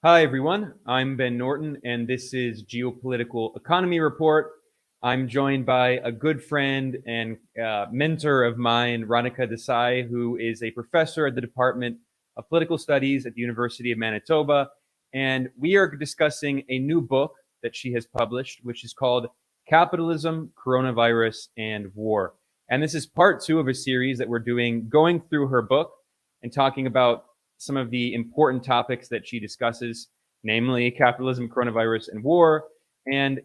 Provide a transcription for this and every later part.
Hi, everyone. I'm Ben Norton, and this is Geopolitical Economy Report. I'm joined by a good friend and mentor of mine, Radhika Desai, who is a professor at the Department of Political Studies at the University of Manitoba. And we are discussing a new book that she has published, which is called Capitalism, Coronavirus, and War. And this is part two of a series that we're doing, going through her book and talking about some of the important topics that she discusses, namely capitalism, coronavirus, and war. And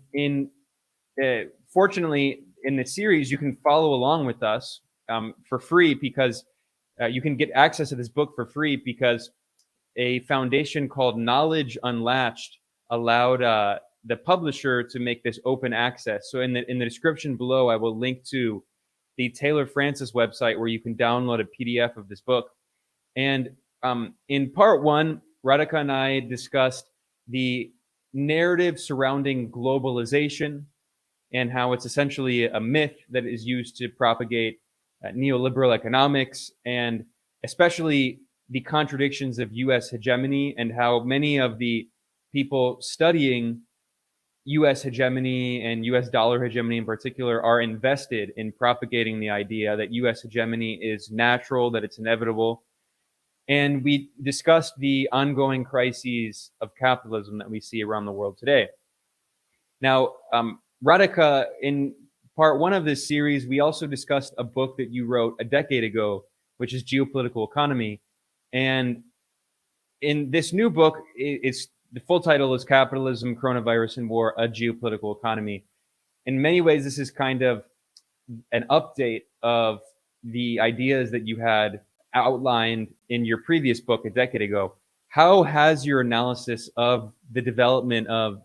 fortunately, in the series, you can follow along with us for free because you can get access to this book for free because a foundation called Knowledge Unlatched allowed the publisher to make this open access. So in the description below, I will link to the Taylor Francis website where you can download a PDF of this book. And in part one, Radhika and I discussed the narrative surrounding globalization and how it's essentially a myth that is used to propagate neoliberal economics, and especially the contradictions of US hegemony and how many of the people studying US hegemony and US dollar hegemony in particular are invested in propagating the idea that US hegemony is natural, that it's inevitable. And we discussed the ongoing crises of capitalism that we see around the world today. Now, Radhika, in part one of this series, we also discussed a book that you wrote a decade ago, which is Geopolitical Economy. And in this new book, the full title is Capitalism, Coronavirus, and War, a Geopolitical Economy. In many ways, this is kind of an update of the ideas that you had outlined in your previous book a decade ago. How has your analysis of the development of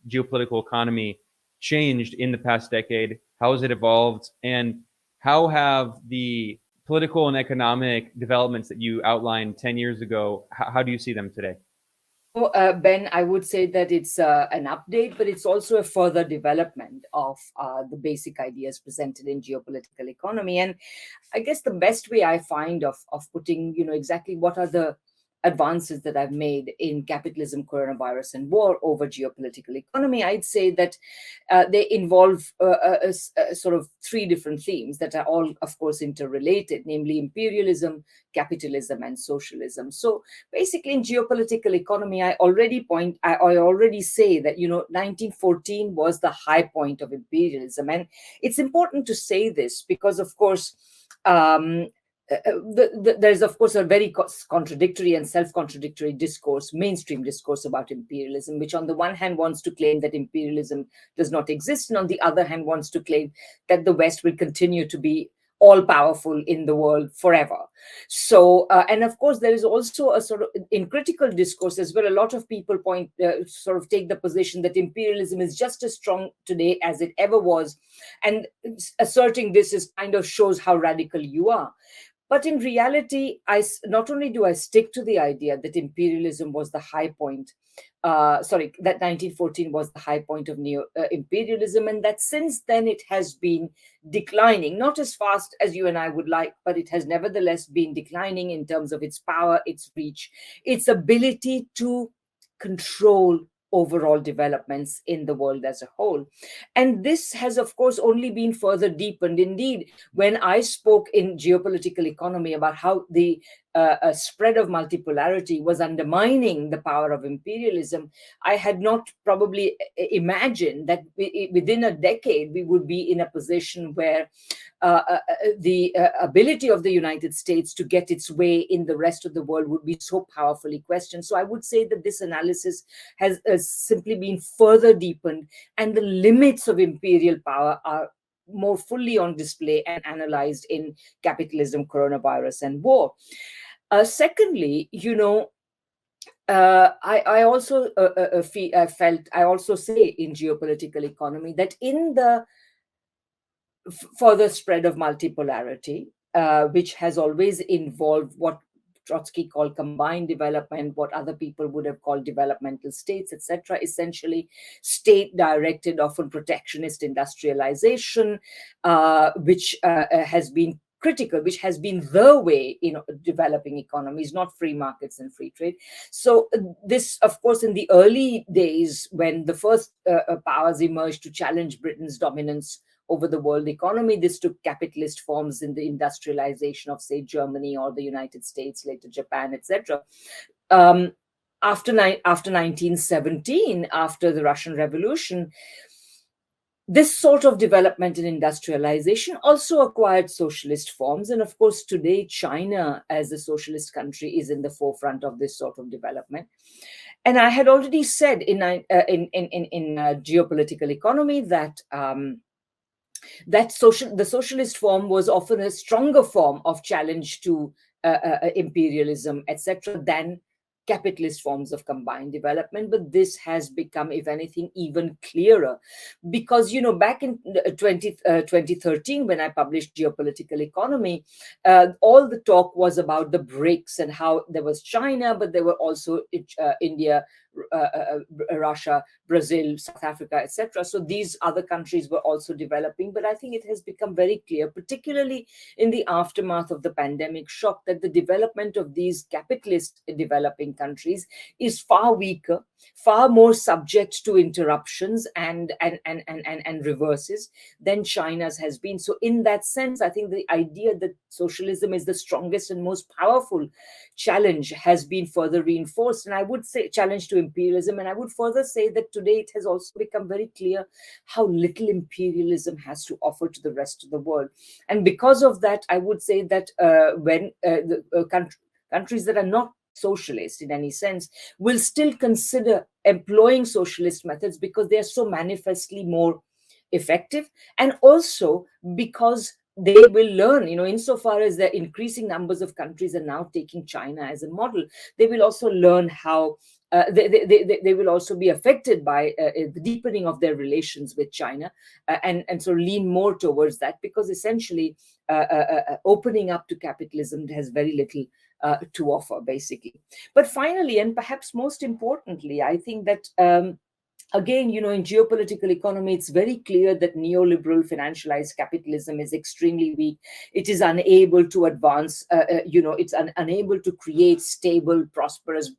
geopolitical economy changed in the past decade? How has it evolved? And how have the political and economic developments that you outlined 10 years ago, how do you see them today? Ben, I would say that it's an update, but it's also a further development of the basic ideas presented in geopolitical economy. And I guess the best way I find of putting, exactly what are the advances that I've made in capitalism, coronavirus, and war over geopolitical economy, I'd say that they involve sort of three different themes that are all, of course, interrelated, namely imperialism, capitalism, and socialism. So basically, in geopolitical economy, I already say that 1914 was the high point of imperialism, and it's important to say this because, of course. Um, there's of course a very contradictory and self-contradictory discourse, mainstream discourse about imperialism, which on the one hand wants to claim that imperialism does not exist, and on the other hand wants to claim that the West will continue to be all powerful in the world forever. So and of course there is also a sort of, in critical discourse as well, a lot of people sort of take the position that imperialism is just as strong today as it ever was, and asserting this is kind of shows how radical you are. But in reality, not only do I stick to the idea that imperialism was the high point, that 1914 was the high point of neo-imperialism, and that since then it has been declining, not as fast as you and I would like, but it has nevertheless been declining in terms of its power, its reach, its ability to control overall developments in the world as a whole. And this has, of course, only been further deepened. Indeed, when I spoke in geopolitical economy about how the spread of multipolarity was undermining the power of imperialism, I had not probably imagined that within a decade we would be in a position where the ability of the United States to get its way in the rest of the world would be so powerfully questioned. So I would say that this analysis has simply been further deepened, and the limits of imperial power are more fully on display and analyzed in Capitalism, Coronavirus, and War. Secondly, I also I also say in geopolitical economy that in the further spread of multipolarity, which has always involved what Trotsky called combined development, what other people would have called developmental states, etc., essentially state-directed, often protectionist industrialization, which has been critical, which has been the way in developing economies, not free markets and free trade. So this, of course, in the early days when the first powers emerged to challenge Britain's dominance over the world economy, this took capitalist forms in the industrialization of, say, Germany or the United States, later Japan, etc. Um, after 1917, after the Russian Revolution, this sort of development in industrialization also acquired socialist forms. And of course, today, China, as a socialist country, is in the forefront of this sort of development. And I had already said in Geopolitical Economy that the socialist form was often a stronger form of challenge to imperialism, etc., than capitalist forms of combined development. But this has become, if anything, even clearer, because back in 2013, when I published Geopolitical Economy, all the talk was about the BRICS and how there was China, but there were also India, Russia, Brazil, South Africa, etc. So these other countries were also developing. But I think it has become very clear, particularly in the aftermath of the pandemic shock, that the development of these capitalist developing countries is far weaker, far more subject to interruptions and reverses than China's has been. So in that sense, I think the idea that socialism is the strongest and most powerful challenge has been further reinforced. And I would say challenge to imperialism. And I would further say that today it has also become very clear how little imperialism has to offer to the rest of the world. And because of that, I would say that when the countries that are not socialist in any sense will still consider employing socialist methods because they are so manifestly more effective, and also because they will learn, insofar as the increasing numbers of countries are now taking China as a model, they will also learn how they will also be affected by the deepening of their relations with China, and so lean more towards that, because essentially opening up to capitalism has very little to offer, basically. But finally, and perhaps most importantly, I think that again, in Geopolitical Economy, it's very clear that neoliberal financialized capitalism is extremely weak. It is unable to advance, it's unable to create stable, prosperous,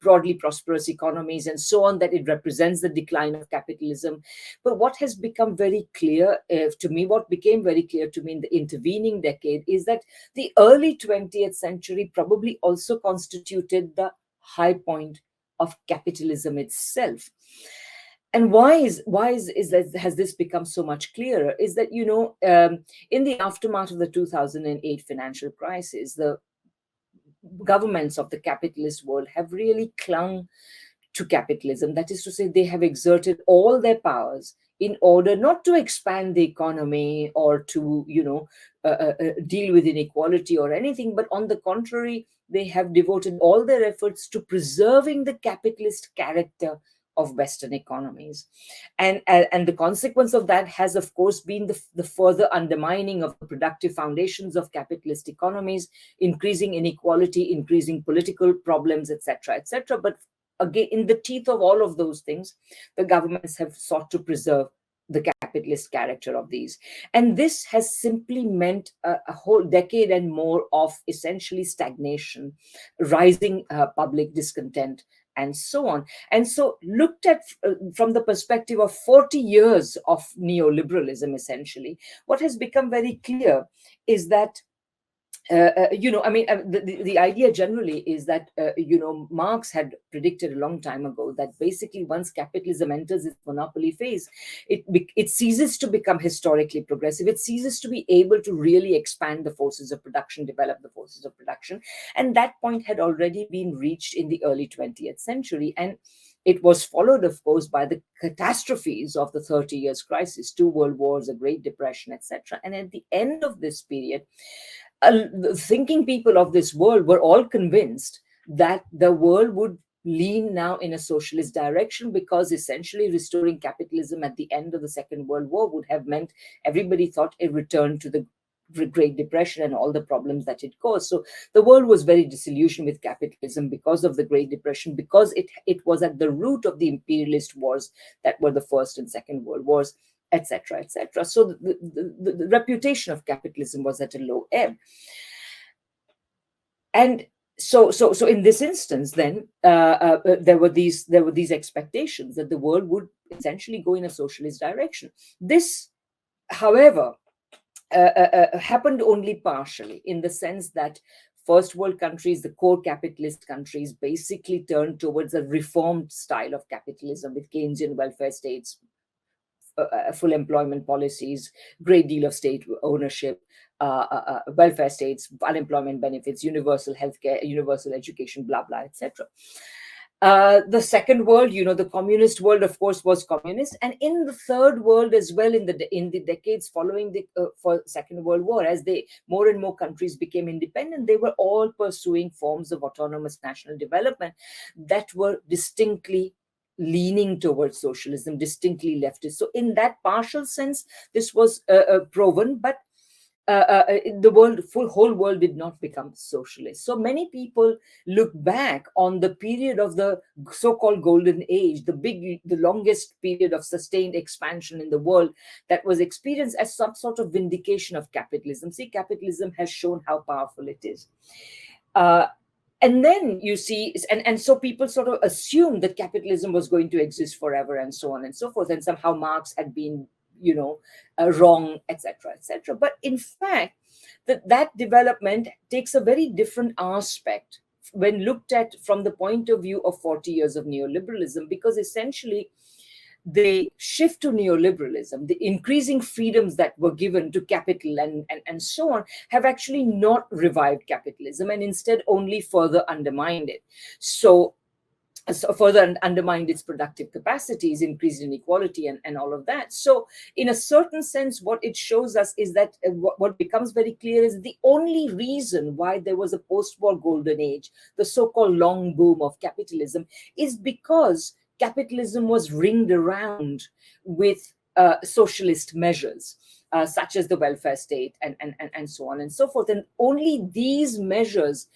broadly prosperous economies and so on, that it represents the decline of capitalism. But what has become very clear to me, what became very clear to me in the intervening decade, is that the early 20th century probably also constituted the high point of capitalism itself. And why is that, has this become so much clearer, is that in the aftermath of the 2008 financial crisis, the governments of the capitalist world have really clung to capitalism. That is to say, they have exerted all their powers in order not to expand the economy or to deal with inequality or anything, but on the contrary, they have devoted all their efforts to preserving the capitalist character of Western economies. And the consequence of that has, of course, been the further undermining of the productive foundations of capitalist economies, increasing inequality, increasing political problems, etc., etc. But again, in the teeth of all of those things, the governments have sought to preserve the capitalist character of these. And this has simply meant a whole decade and more of essentially stagnation, rising public discontent, and so on. And so, looked at from the perspective of 40 years of neoliberalism, essentially, what has become very clear is that the idea generally is that, Marx had predicted a long time ago that basically once capitalism enters its monopoly phase, it ceases to become historically progressive. It ceases to be able to really expand the forces of production, develop the forces of production. And that point had already been reached in the early 20th century. And it was followed, of course, by the catastrophes of the 30 Years' crisis, 2 world wars, a Great Depression, etc. And at the end of this period, the thinking people of this world were all convinced that the world would lean now in a socialist direction, because essentially restoring capitalism at the end of the Second World War would have meant, everybody thought, a return to the Great Depression and all the problems that it caused. So the world was very disillusioned with capitalism because of the Great Depression, because it was at the root of the imperialist wars that were the First and Second World Wars. etc., etc. So the reputation of capitalism was at a low ebb. And so in this instance, then there were these expectations that the world would essentially go in a socialist direction. This, however, happened only partially, in the sense that first world countries, the core capitalist countries, basically turned towards a reformed style of capitalism with Keynesian welfare states, full employment policies, great deal of state ownership, welfare states, unemployment benefits, universal healthcare, universal education, blah blah, etc. The second world, the communist world, of course, was communist, and in the third world as well, in the decades following the for Second World War, as more and more countries became independent, they were all pursuing forms of autonomous national development that were distinctly leaning towards socialism, distinctly leftist. So, in that partial sense, this was proven, but the whole world did not become socialist. So many people look back on the period of the so-called golden age, the longest period of sustained expansion in the world, that was experienced as some sort of vindication of capitalism. See, capitalism has shown how powerful it is. And then you see, and so people sort of assumed that capitalism was going to exist forever, and so on and so forth, and somehow Marx had been wrong, etc., etc. But in fact, that development takes a very different aspect when looked at from the point of view of 40 years of neoliberalism, because essentially the shift to neoliberalism, the increasing freedoms that were given to capital and so on, have actually not revived capitalism, and instead only further undermined it. So further undermined its productive capacities, increased inequality, and all of that. So in a certain sense, what it shows us is that what becomes very clear is the only reason why there was a post-war golden age, the so-called long boom of capitalism, is because capitalism was ringed around with socialist measures, such as the welfare state and so on and so forth. And only these measures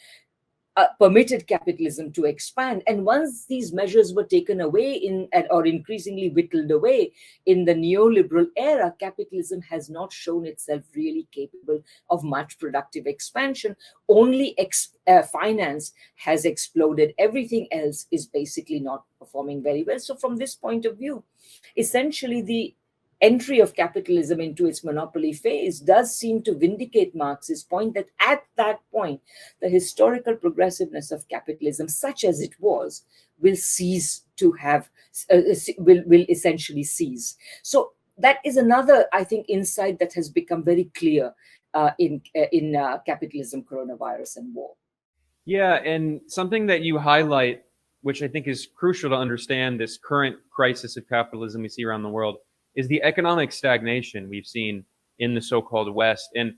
permitted capitalism to expand. And once these measures were taken away or increasingly whittled away in the neoliberal era, capitalism has not shown itself really capable of much productive expansion. Only finance has exploded. Everything else is basically not performing very well. So from this point of view, essentially the entry of capitalism into its monopoly phase does seem to vindicate Marx's point that at that point, the historical progressiveness of capitalism, such as it was, will cease to have, will essentially cease. So that is another, I think, insight that has become very clear in Capitalism, Coronavirus, and War. Yeah, and something that you highlight, which I think is crucial to understand this current crisis of capitalism we see around the world, is the economic stagnation we've seen in the so-called West. And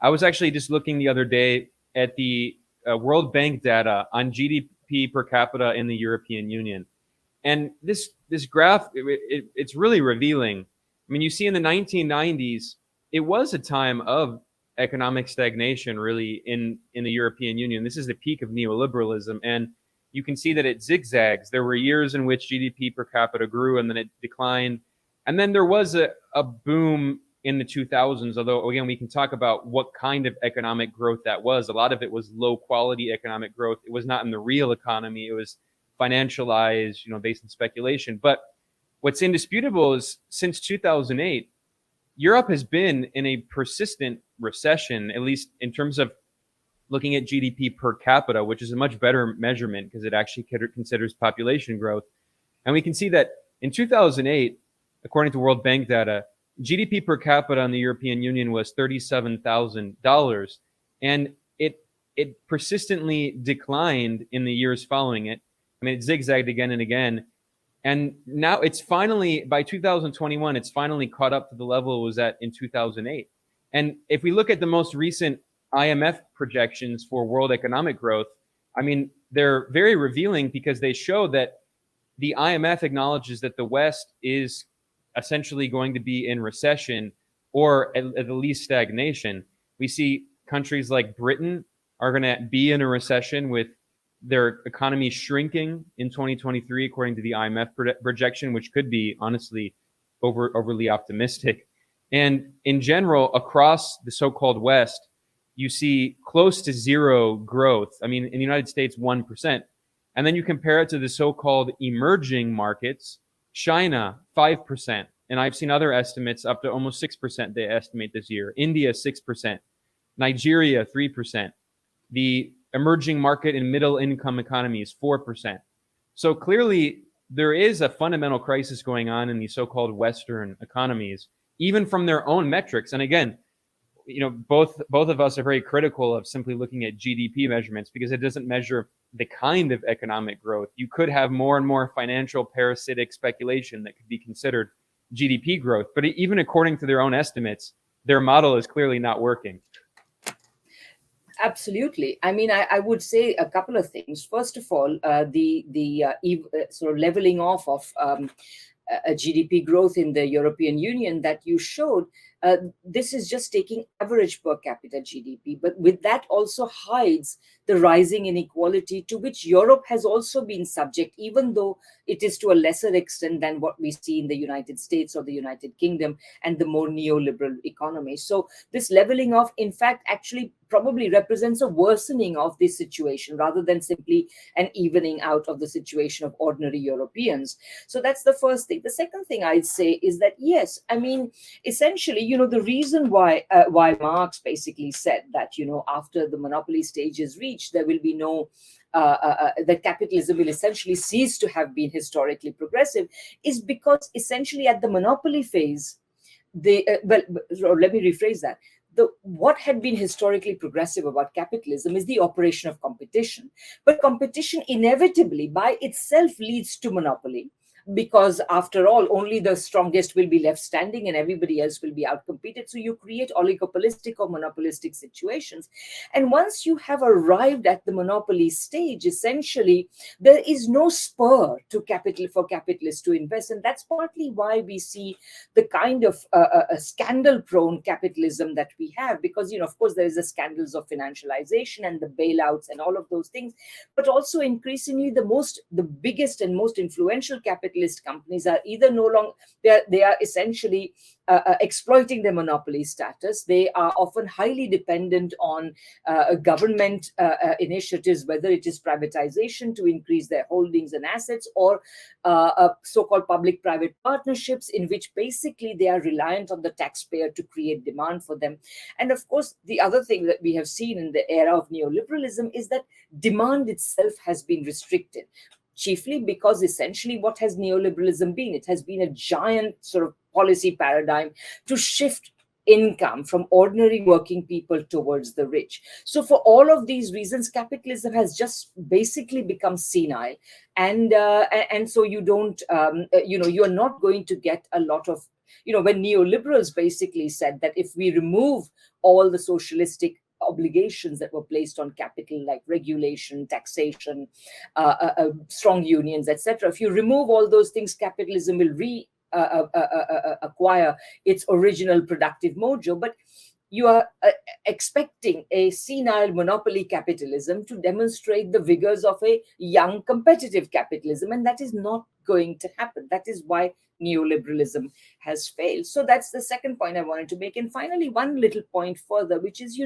I was actually just looking the other day at the World Bank data on GDP per capita in the European Union. And this graph, it's really revealing. I mean, you see in the 1990s, it was a time of economic stagnation, really, in the European Union. This is the peak of neoliberalism. And you can see that it zigzags. There were years in which GDP per capita grew and then it declined. And then there was a boom in the 2000s, although, again, we can talk about what kind of economic growth that was. A lot of it was low quality economic growth. It was not in the real economy. It was financialized, based on speculation. But what's indisputable is since 2008, Europe has been in a persistent recession, at least in terms of looking at GDP per capita, which is a much better measurement because it actually considers population growth. And we can see that in 2008, according to World Bank data, GDP per capita in the European Union was $37,000, and it persistently declined in the years following it. I mean, it zigzagged again and again, and now it's finally, by 2021, it's finally caught up to the level it was at in 2008. And if we look at the most recent IMF projections for world economic growth, I mean, they're very revealing because they show that the IMF acknowledges that the West is essentially going to be in recession or at the least stagnation. We see countries like Britain are going to be in a recession with their economy shrinking in 2023, according to the IMF projection, which could be honestly overly optimistic. And in general, across the so-called West, you see close to zero growth. I mean, in the United States, 1%. And then you compare it to the so-called emerging markets, China, 5%. And I've seen other estimates up to almost 6% they estimate this year. India, 6%. Nigeria, 3%. The emerging market and middle income economies, 4%. So clearly, there is a fundamental crisis going on in these so-called Western economies, even from their own metrics. And again, both of us are very critical of simply looking at GDP measurements because it doesn't measure the kind of economic growth. You could have more and more financial parasitic speculation that could be considered GDP growth. But even according to their own estimates, their model is clearly not working. Absolutely. I mean, I would say a couple of things. First of all, the sort of leveling off of a GDP growth in the European Union that you showed, this is just taking average per capita GDP, but with that also hides the rising inequality to which Europe has also been subject, even though it is to a lesser extent than what we see in the United States or the United Kingdom and the more neoliberal economy. So this leveling off, in fact, actually probably represents a worsening of this situation rather than simply an evening out of the situation of ordinary Europeans. So that's the first thing. The second thing I'd say is that, yes, I mean, essentially, the reason why Marx basically said that, after the monopoly stage is reached, there will be no that capitalism will essentially cease to have been historically progressive is because essentially at the monopoly phase, let me rephrase that. What had been historically progressive about capitalism is the operation of competition. But competition inevitably by itself leads to monopoly, because after all, only the strongest will be left standing and everybody else will be outcompeted. So you create oligopolistic or monopolistic situations. And once you have arrived at the monopoly stage, essentially, there is no spur to for capitalists to invest. And that's partly why we see the kind of scandal-prone capitalism that we have, because, of course, there is the scandals of financialization and the bailouts and all of those things, but also increasingly the biggest and most influential capitalist companies are either no longer, they are essentially exploiting their monopoly status. They are often highly dependent on government initiatives, whether it is privatization to increase their holdings and assets, or so-called public-private partnerships in which basically they are reliant on the taxpayer to create demand for them. And of course, the other thing that we have seen in the era of neoliberalism is that demand itself has been restricted, chiefly because essentially what has neoliberalism been? It has been a giant sort of policy paradigm to shift income from ordinary working people towards the rich. So for all of these reasons, capitalism has just basically become senile. And so you don't, you're not going to get a lot of, when neoliberals basically said that if we remove all the socialistic obligations that were placed on capital, like regulation, taxation, strong unions, etc. If you remove all those things, capitalism will acquire its original productive mojo. But you are expecting a senile monopoly capitalism to demonstrate the vigors of a young competitive capitalism, and that is not going to happen. That is why neoliberalism has failed. So that's the second point I wanted to make. And finally, one little point further, which is,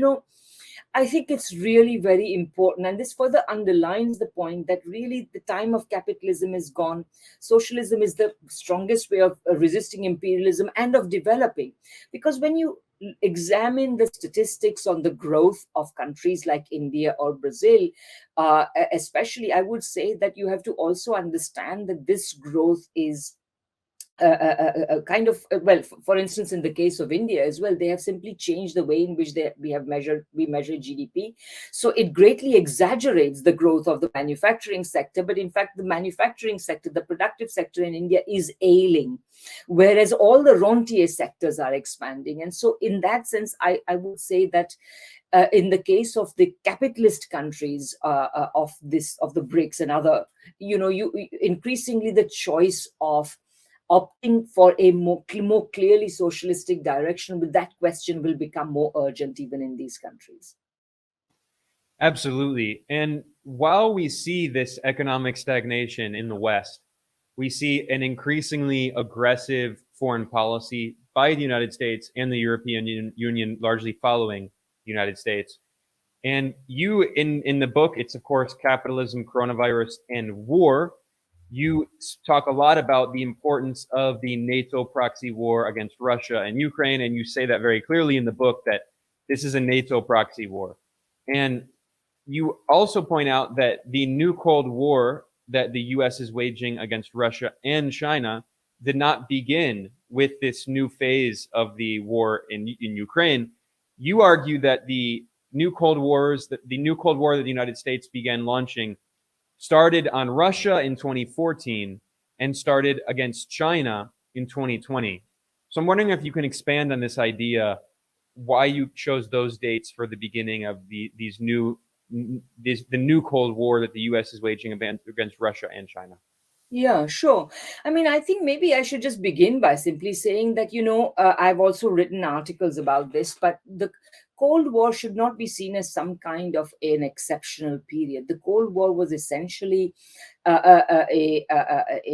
I think it's really very important, and this further underlines the point that really the time of capitalism is gone. Socialism is the strongest way of resisting imperialism and of developing. Because when you examine the statistics on the growth of countries like India or Brazil, especially, I would say that you have to also understand that this growth is kind of, for instance, in the case of India as well, they have simply changed the way in which we measure GDP. So it greatly exaggerates the growth of the manufacturing sector, but in fact, the manufacturing sector, the productive sector in India is ailing, whereas all the rentier sectors are expanding. And so in that sense, I would say that in the case of the capitalist countries of the BRICS and other, you increasingly the choice of opting for a more clearly socialistic direction, but that question will become more urgent even in these countries. Absolutely. And while we see this economic stagnation in the West, we see an increasingly aggressive foreign policy by the United States and the European Union, largely following the United States. And you, in the book, it's of course Capitalism, Coronavirus, and War. You talk a lot about the importance of the NATO proxy war against Russia and Ukraine, and you say that very clearly in the book that this is a NATO proxy war. And you also point out that the new Cold War that the US is waging against Russia and China did not begin with this new phase of the war in Ukraine. You argue that the new Cold Wars, the new Cold War that the United States began launching started on Russia in 2014 and started against China in 2020. So I'm wondering if you can expand on this idea, why you chose those dates for the beginning of the new Cold War that the U.S. is waging against Russia and China. Yeah, sure. I mean, I think maybe I should just begin by simply saying that, I've also written articles about this, but the Cold War should not be seen as some kind of an exceptional period. The Cold War was essentially a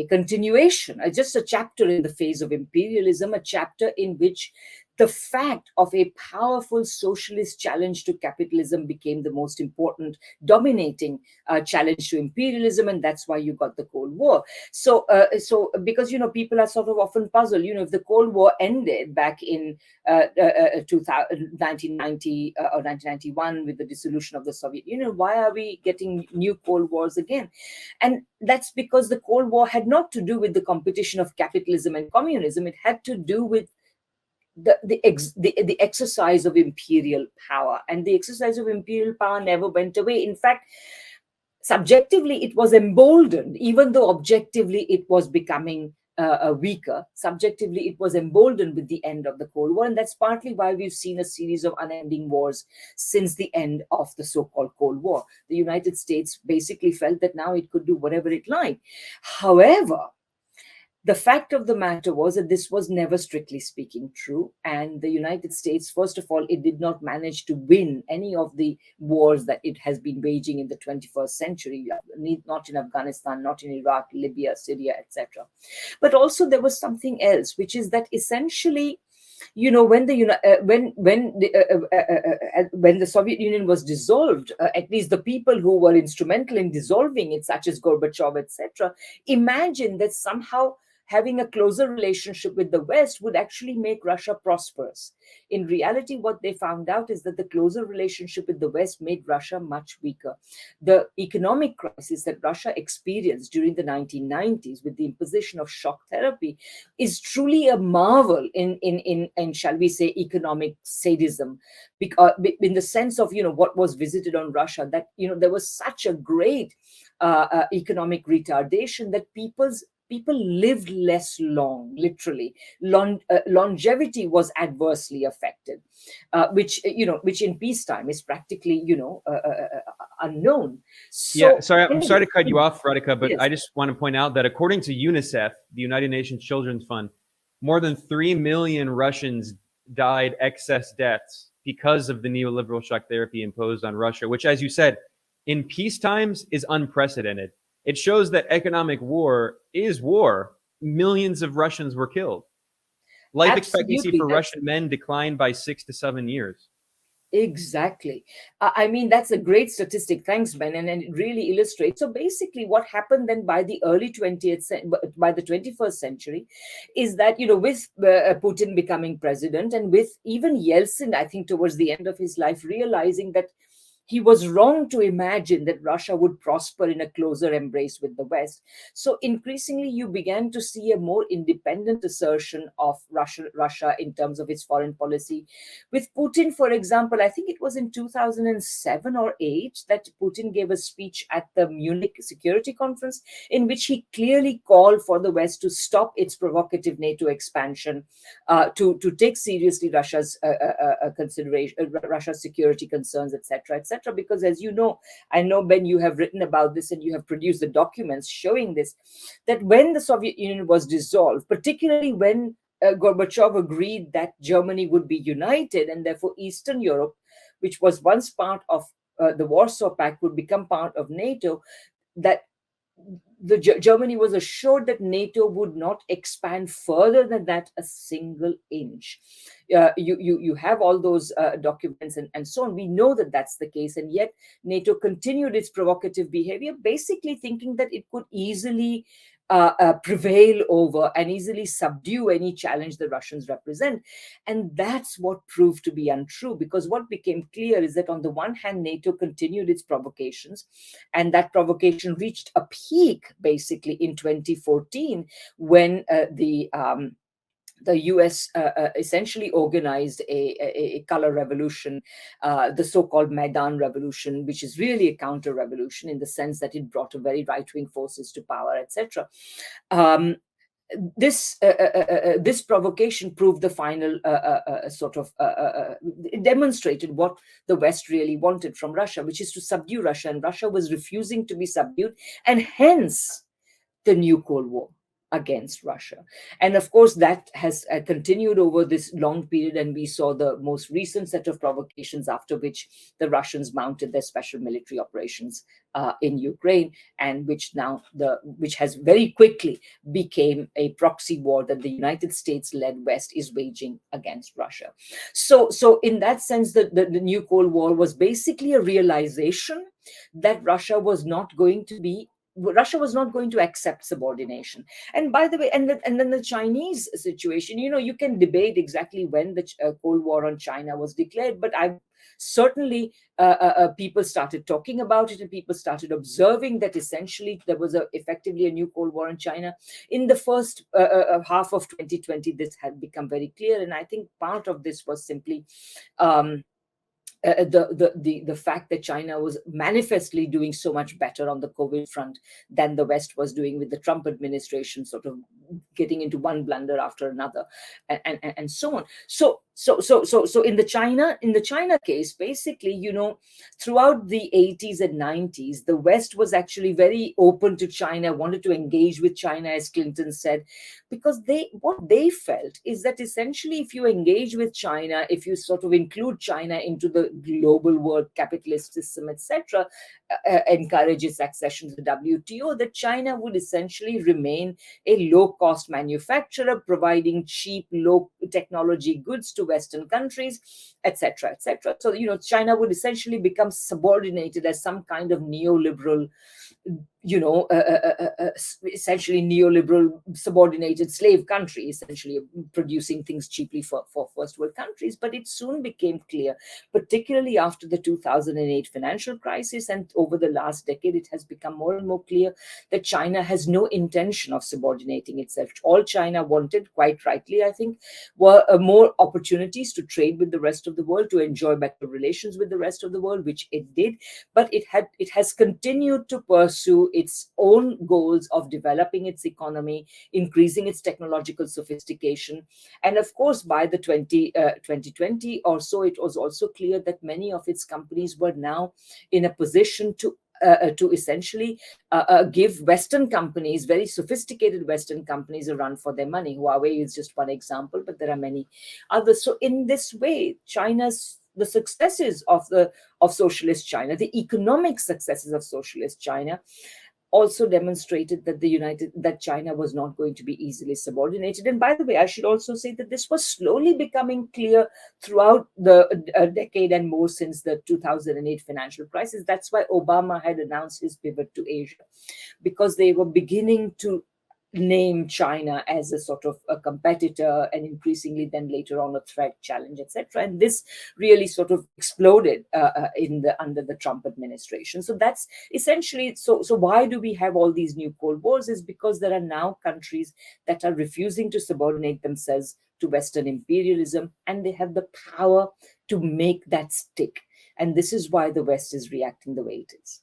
continuation, just a chapter in the phase of imperialism, a chapter in which the fact of a powerful socialist challenge to capitalism became the most important, dominating challenge to imperialism, and that's why you got the Cold War. So because people are sort of often puzzled, if the Cold War ended back in 1990 or 1991 with the dissolution of the Soviet Union, why are we getting new Cold Wars again? And that's because the Cold War had not to do with the competition of capitalism and communism. It had to do with the exercise of imperial power, and the exercise of imperial power never went away. In fact, subjectively it was emboldened, even though objectively it was becoming weaker. Subjectively it was emboldened with the end of the Cold War, and that's partly why we've seen a series of unending wars since the end of the so-called Cold War. The United States basically felt that now it could do whatever it liked. However, the fact of the matter was that this was never strictly speaking true. And the United States, first of all, it did not manage to win any of the wars that it has been waging in the 21st century, not in Afghanistan, not in Iraq, Libya, Syria, etc. But also there was something else, which is that essentially, when the Soviet Union was dissolved, at least the people who were instrumental in dissolving it, such as Gorbachev, etc., imagined that somehow having a closer relationship with the West would actually make Russia prosperous. In reality, what they found out is that the closer relationship with the West made Russia much weaker. The economic crisis that Russia experienced during the 1990s with the imposition of shock therapy is truly a marvel in shall we say, economic sadism, because in the sense of, what was visited on Russia, that, there was such a great economic retardation that people lived less long, literally. Longevity was adversely affected, which in peacetime is practically, unknown. So, yeah, I'm sorry to cut you off, Radhika, but yes. I just want to point out that according to UNICEF, the United Nations Children's Fund, more than 3 million Russians died excess deaths because of the neoliberal shock therapy imposed on Russia, which, as you said, in peace times is unprecedented. It shows that economic war is war. Millions of Russians were killed. Life expectancy for Russian men declined by 6 to 7 years. Exactly. I mean, that's a great statistic. Thanks, Ben. And it really illustrates. So basically what happened then by the early 21st century is that, with Putin becoming president, and with even Yeltsin, I think towards the end of his life, realizing that he was wrong to imagine that Russia would prosper in a closer embrace with the West. So increasingly, you began to see a more independent assertion of Russia in terms of its foreign policy. With Putin, for example, I think it was in 2007 or 8 that Putin gave a speech at the Munich Security Conference in which he clearly called for the West to stop its provocative NATO expansion, to take seriously Russia's consideration, Russia's security concerns, etc., etc. Because, as you know, I know, Ben, you have written about this and you have produced the documents showing this, that when the Soviet Union was dissolved, particularly when Gorbachev agreed that Germany would be united and therefore Eastern Europe, which was once part of the Warsaw Pact, would become part of NATO, that Germany was assured that NATO would not expand further than that a single inch. You have all those documents and so on. We know that that's the case, and yet NATO continued its provocative behavior, basically thinking that it could easily prevail over and easily subdue any challenge the Russians represent. And that's what proved to be untrue, because what became clear is that on the one hand, NATO continued its provocations, and that provocation reached a peak basically in 2014 when the US essentially organized a color revolution, the so-called Maidan Revolution, which is really a counter-revolution in the sense that it brought a very right-wing forces to power, etc. This provocation proved the final it demonstrated what the West really wanted from Russia, which is to subdue Russia, and Russia was refusing to be subdued, and hence the new Cold War against Russia. And of course, that has continued over this long period. And we saw the most recent set of provocations, after which the Russians mounted their special military operations in Ukraine, and which has very quickly became a proxy war that the United States-led West is waging against Russia. So in that sense, the new Cold War was basically a realization that Russia was not going to accept subordination. And by the way, and then the Chinese situation, you can debate exactly when the Cold War on China was declared, but I certainly people started talking about it, and people started observing that essentially there was effectively a new Cold War in China. In the first half of 2020, this had become very clear. And I think part of this was simply the fact that China was manifestly doing so much better on the COVID front than the West was doing, with the Trump administration sort of getting into one blunder after another, and so on. So in the China case, basically, throughout the 80s and 90s, the West was actually very open to China, wanted to engage with China, as Clinton said, because what they felt is that essentially, if you engage with China, if you sort of include China into the global world capitalist system, etc., encourage its accession to the WTO, that China would essentially remain a low-cost manufacturer, providing cheap, low technology goods to Western countries, etc., etc. So, China would essentially become subordinated as some kind of neoliberal, essentially neoliberal subordinated slave country, essentially producing things cheaply for first world countries. But it soon became clear, particularly after the 2008 financial crisis, and over the last decade, it has become more and more clear that China has no intention of subordinating itself. All China wanted, quite rightly, I think, were more opportunities to trade with the rest of the world, to enjoy better relations with the rest of the world, which it did. But it has continued to pursue its own goals of developing its economy, increasing its technological sophistication. And of course, by the 2020 or so, it was also clear that many of its companies were now in a position to essentially give Western companies, very sophisticated Western companies, a run for their money. Huawei is just one example, but there are many others. So in this way, the successes of socialist China, the economic successes of socialist China, also demonstrated that China was not going to be easily subordinated. And by the way, I should also say that this was slowly becoming clear throughout the decade and more since the 2008 financial crisis. That's why Obama had announced his pivot to Asia, because they were beginning to name China as a sort of a competitor, and increasingly then later on a threat, challenge, etc. And this really sort of exploded under the Trump administration. So that's essentially, so why do we have all these new Cold Wars? Is because there are now countries that are refusing to subordinate themselves to Western imperialism, and they have the power to make that stick. And this is why the West is reacting the way it is.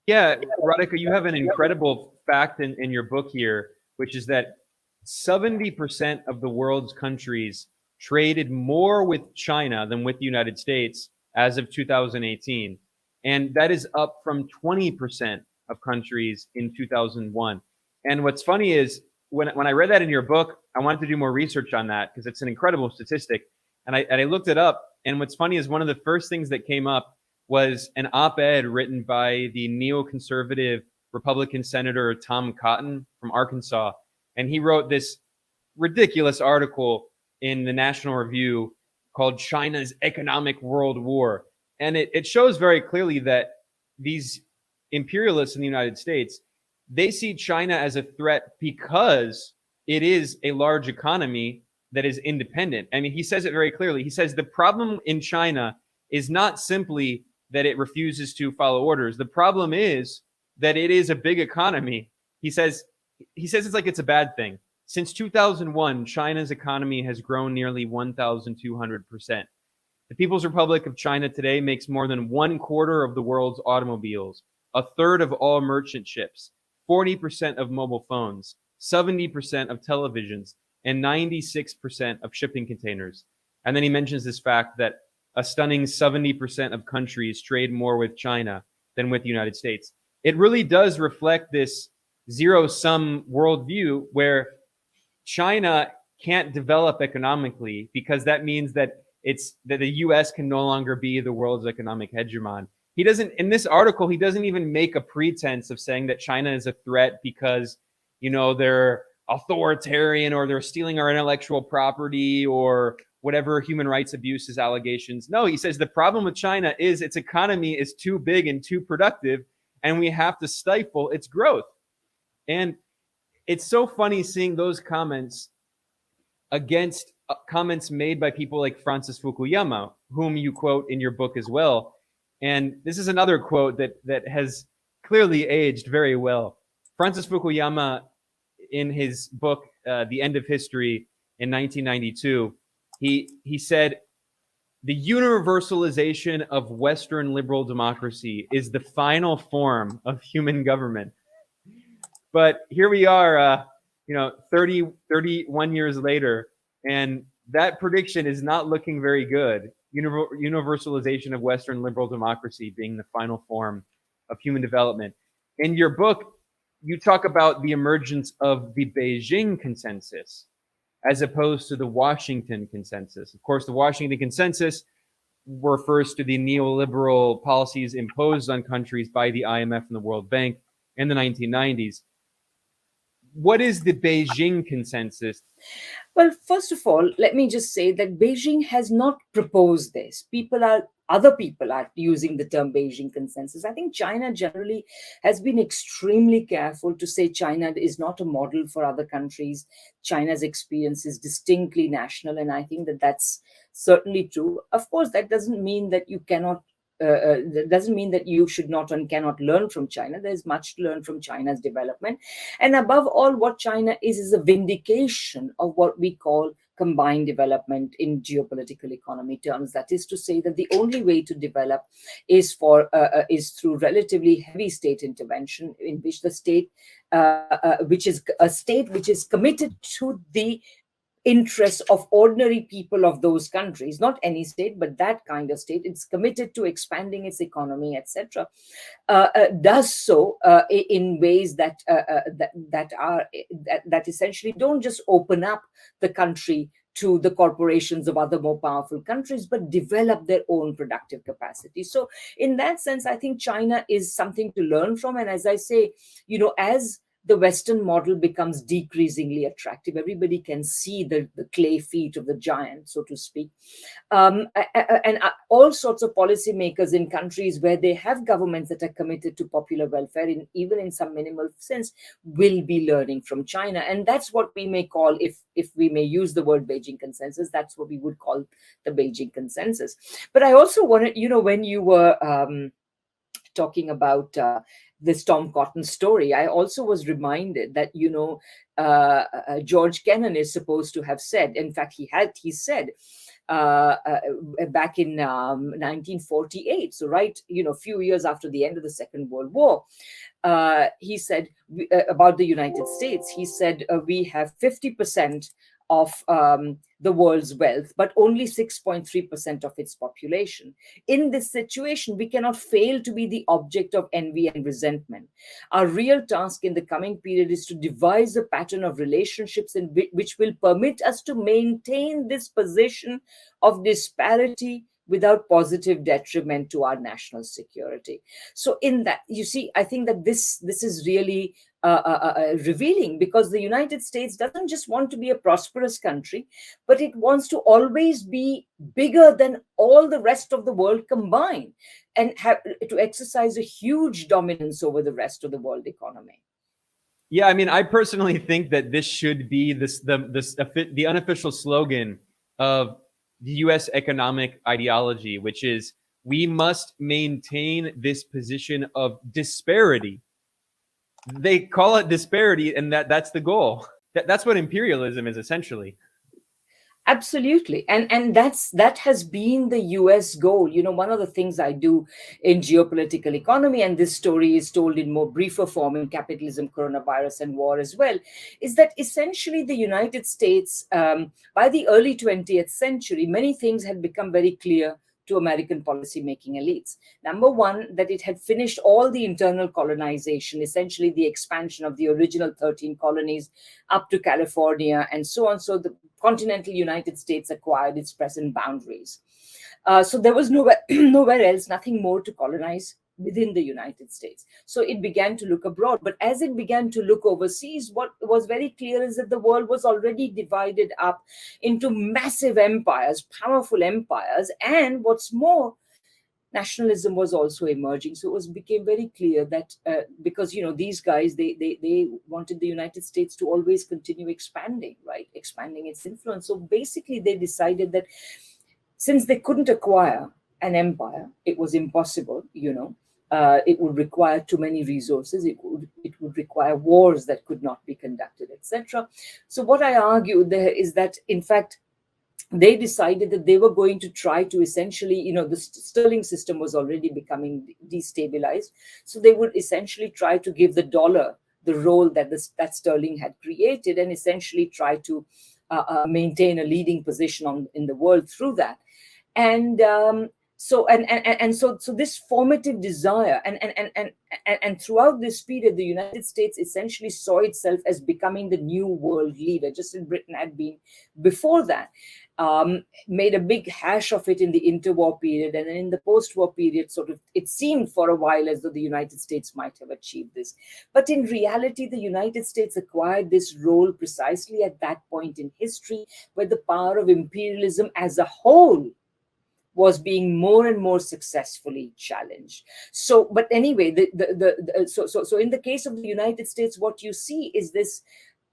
Yeah, Radhika, you have an incredible fact in your book here, which is that 70% of the world's countries traded more with China than with the United States as of 2018. And that is up from 20% of countries in 2001. And what's funny is when I read that in your book, I wanted to do more research on that because it's an incredible statistic. And I looked it up. And what's funny is one of the first things that came up was an op-ed written by the neoconservative Republican Senator Tom Cotton from Arkansas. And he wrote this ridiculous article in the National Review called China's Economic World War. And it shows very clearly that these imperialists in the United States, they see China as a threat because it is a large economy that is independent. I mean, he says it very clearly. He says the problem in China is not simply that it refuses to follow orders. The problem is that it is a big economy. He says it's like it's a bad thing. Since 2001, China's economy has grown nearly 1,200%. The People's Republic of China today makes more than 1/4 of the world's automobiles, a third of all merchant ships, 40% of mobile phones, 70% of televisions, and 96% of shipping containers. And then he mentions this fact that a stunning 70% of countries trade more with China than with the United States. It really does reflect this zero-sum worldview where China can't develop economically because that means that the US can no longer be the world's economic hegemon. He doesn't, in this article, he doesn't even make a pretense of saying that China is a threat because, they're authoritarian or they're stealing our intellectual property or whatever human rights abuses allegations. No, he says the problem with China is its economy is too big and too productive, and we have to stifle its growth. And it's so funny seeing those comments against comments made by people like Francis Fukuyama, whom you quote in your book as well. And this is another quote that has clearly aged very well. Francis Fukuyama, in his book, The End of History in 1992, he said, the universalization of Western liberal democracy is the final form of human government. But here we are, 31 years later, and that prediction is not looking very good. Universalization of Western liberal democracy being the final form of human development. In your book, you talk about the emergence of the Beijing consensus as opposed to the Washington consensus. Of course, the Washington consensus refers to the neoliberal policies imposed on countries by the IMF and the World Bank in the 1990s. What is the Beijing consensus? Well, first of all, let me just say that Beijing has not proposed this. Other people are using the term Beijing consensus. I think China generally has been extremely careful to say China is not a model for other countries. China's experience is distinctly national, and I think that that's certainly true. Of course, that doesn't mean that you cannot that doesn't mean that you should not and cannot learn from China. There's much to learn from China's development. And above all, what China is a vindication of what we call combined development in geopolitical economy terms. That is to say that the only way to develop is through relatively heavy state intervention, in which the state, which is a state which is committed to the interests of ordinary people of those countries, not any state, but that kind of state. It's committed to expanding its economy, etc. Does so in ways that essentially don't just open up the country to the corporations of other more powerful countries, but develop their own productive capacity. So in that sense, I think China is something to learn from. And as I say, as the Western model becomes decreasingly attractive, everybody can see the clay feet of the giant, so to speak. And all sorts of policymakers in countries where they have governments that are committed to popular welfare, even in some minimal sense, will be learning from China. And that's what we may call, if we may use the word Beijing consensus, that's what we would call the Beijing consensus. But I also wanted, when you were talking about this Tom Cotton story, I also was reminded that, George Kennan is supposed to have said, in fact, he said back in 1948, so right, a few years after the end of the Second World War, he said about the United States, he said, we have 50% of the world's wealth, but only 6.3% of its population. In this situation, we cannot fail to be the object of envy and resentment. Our real task in the coming period is to devise a pattern of relationships which will permit us to maintain this position of disparity, without positive detriment to our national security. So in that, you see, I think that this is really revealing, because the United States doesn't just want to be a prosperous country, but it wants to always be bigger than all the rest of the world combined, and have to exercise a huge dominance over the rest of the world economy. Yeah, I mean, I personally think that this should be the unofficial slogan of the U.S. economic ideology, which is we must maintain this position of disparity. They call it disparity, and that's the goal. That's what imperialism is essentially. Absolutely. And that has been the US goal. One of the things I do in Geopolitical Economy, and this story is told in more briefer form in Capitalism, Coronavirus, and War as well, is that essentially the United States, by the early 20th century, many things had become very clear to American policymaking elites. Number one, that it had finished all the internal colonization, essentially the expansion of the original 13 colonies up to California and so on. So the continental United States acquired its present boundaries. So there was nowhere else, nothing more to colonize within the United States. So it began to look abroad. But as it began to look overseas, what was very clear is that the world was already divided up into massive empires, powerful empires. And what's more, nationalism was also emerging. So became very clear that because these guys, they wanted the United States to always continue expanding, right, expanding its influence. So basically they decided that since they couldn't acquire an empire, it was impossible. It would require too many resources. It would require wars that could not be conducted, etc. So what I argue there is that, in fact, they decided that they were going to try to essentially, the sterling system was already becoming destabilized. So they would essentially try to give the dollar the role that sterling had created, and essentially try to maintain a leading position in the world through that. And so this formative desire, and throughout this period, the United States essentially saw itself as becoming the new world leader, just as Britain had been before that. Made a big hash of it in the interwar period, and then in the post-war period, sort of, it seemed for a while as though the United States might have achieved this. But in reality, the United States acquired this role precisely at that point in history, where the power of imperialism as a whole was being more and more successfully challenged. So, but anyway, so in the case of the United States, what you see is this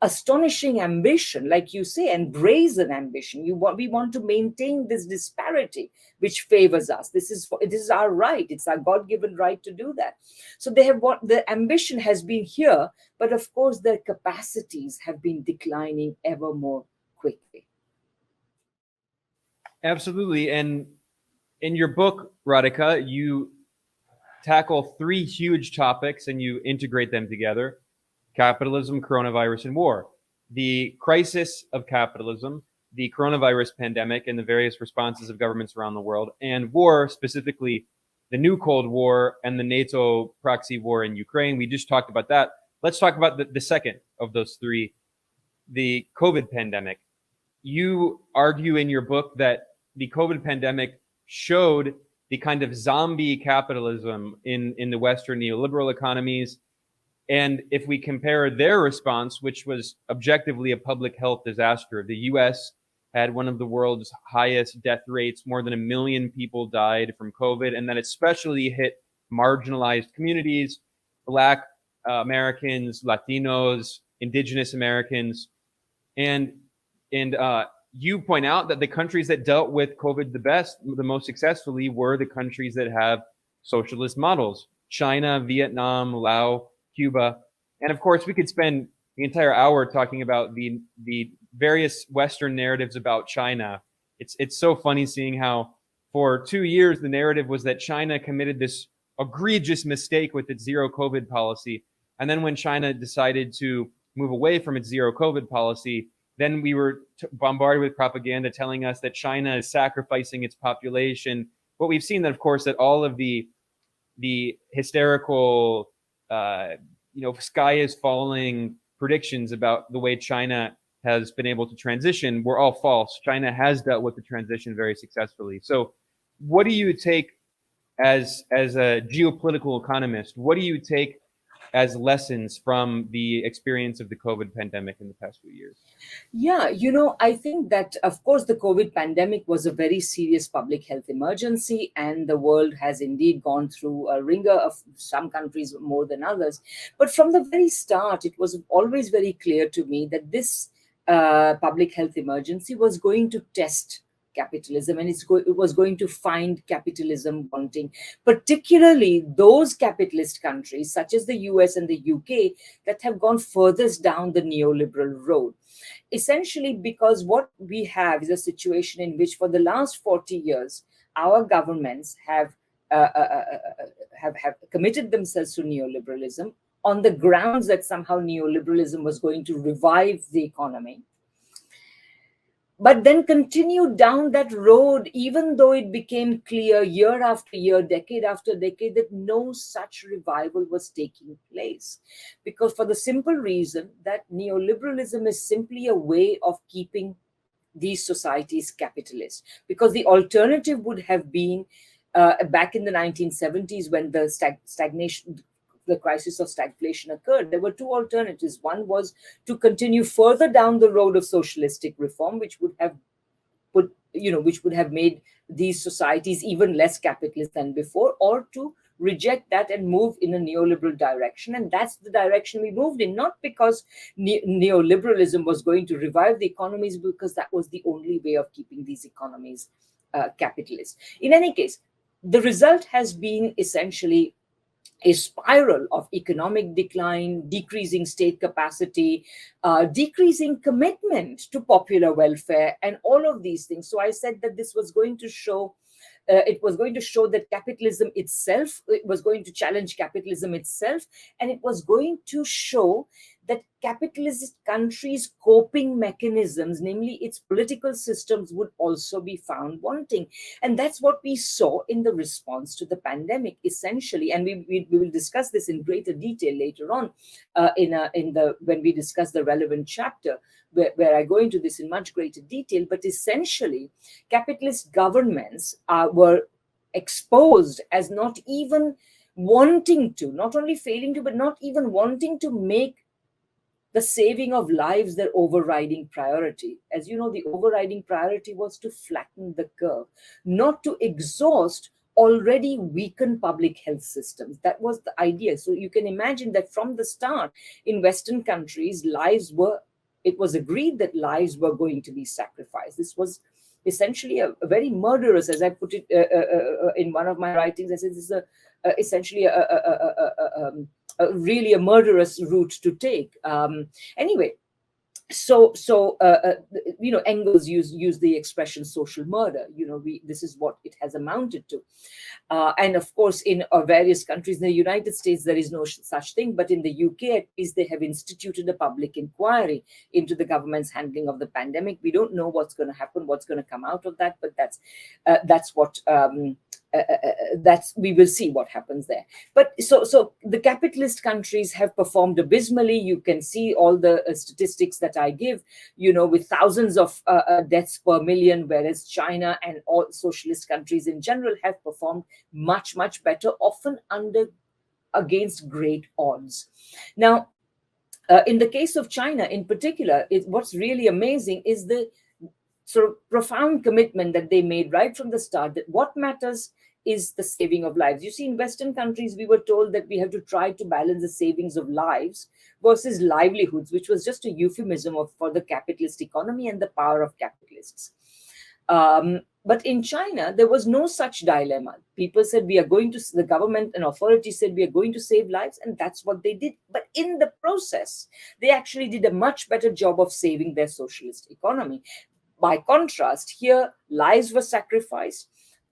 astonishing ambition, like you say, and brazen ambition. We want to maintain this disparity which favors us. This is our right. It's our God-given right to do that. So the ambition has been here, but of course their capacities have been declining ever more quickly. Absolutely. And in your book, Radhika, you tackle three huge topics and you integrate them together: capitalism, coronavirus, and war. The crisis of capitalism, the coronavirus pandemic, and the various responses of governments around the world, and war, specifically the new Cold War and the NATO proxy war in Ukraine. We just talked about that. Let's talk about the second of those three, the COVID pandemic. You argue in your book that the COVID pandemic showed the kind of zombie capitalism in the Western neoliberal economies. And if we compare their response, which was objectively a public health disaster, the US had one of the world's highest death rates. More than 1 million people died from COVID, and that especially hit marginalized communities: Black Americans, Latinos, Indigenous Americans. And you point out that the countries that dealt with COVID the most successfully, were the countries that have socialist models: China, Vietnam, Laos, Cuba. And of course, we could spend the entire hour talking about the various Western narratives about China. It's so funny seeing how for 2 years the narrative was that China committed this egregious mistake with its zero COVID policy. And then when China decided to move away from its zero COVID policy, then we were bombarded with propaganda telling us that China is sacrificing its population. But we've seen that, of course, that all of the hysterical, sky is falling predictions about the way China has been able to transition were all false. China has dealt with the transition very successfully. So what do you take as a geopolitical economist? What do you take as lessons from the experience of the COVID pandemic in the past few years? Yeah, I think that, of course, the COVID pandemic was a very serious public health emergency, and the world has indeed gone through a ringer of some countries more than others. But from the very start, it was always very clear to me that this public health emergency was going to test capitalism, and it was going to find capitalism wanting, particularly those capitalist countries such as the US and the UK that have gone furthest down the neoliberal road. Essentially, because what we have is a situation in which for the last 40 years our governments have committed themselves to neoliberalism on the grounds that somehow neoliberalism was going to revive the economy, but then continued down that road, even though it became clear year after year, decade after decade, that no such revival was taking place. Because for the simple reason that neoliberalism is simply a way of keeping these societies capitalist. Because the alternative would have been back in the 1970s when the stagnation, the crisis of stagflation occurred, there were two alternatives. One was to continue further down the road of socialistic reform, which would have which would have made these societies even less capitalist than before, or to reject that and move in a neoliberal direction. And that's the direction we moved in, not because neoliberalism was going to revive the economies, because that was the only way of keeping these economies capitalist. In any case, the result has been essentially a spiral of economic decline, decreasing state capacity, decreasing commitment to popular welfare, and all of these things. So I said that this was going to show. It was going to show that capitalism itself, it was going to challenge capitalism itself, and it was going to show that capitalist countries' coping mechanisms, namely its political systems, would also be found wanting. And that's what we saw in the response to the pandemic, essentially. And we will discuss this in greater detail later on when we discuss the relevant chapter, where I go into this in much greater detail. But essentially, capitalist governments were exposed as not even wanting to, not only failing to, but not even wanting to make the saving of lives their overriding priority. As you know, the overriding priority was to flatten the curve, not to exhaust already weakened public health systems. That was the idea. So you can imagine that from the start in Western countries, it was agreed that lives were going to be sacrificed. This was essentially a very murderous, as I put it in one of my writings, I said this is essentially really a murderous route to take. Anyway, so Engels used the expression social murder. This is what it has amounted to. And of course, in various countries, in the United States, there is no such thing. But in the UK, at least, they have instituted a public inquiry into the government's handling of the pandemic. We don't know what's going to happen, what's going to come out of that, but that's what we will see what happens there. But so the capitalist countries have performed abysmally. You can see all the statistics that I give, with thousands of deaths per million, whereas China and all socialist countries in general have performed much, much better, often against great odds. Now, in the case of China in particular, what's really amazing is the sort of profound commitment that they made right from the start, that what matters is the saving of lives. You see, in Western countries, we were told that we have to try to balance the savings of lives versus livelihoods, which was just a euphemism for the capitalist economy and the power of capitalists. But in China, there was no such dilemma. People said, the government and authorities said, we are going to save lives, and that's what they did. But in the process, they actually did a much better job of saving their socialist economy. By contrast, here, lives were sacrificed.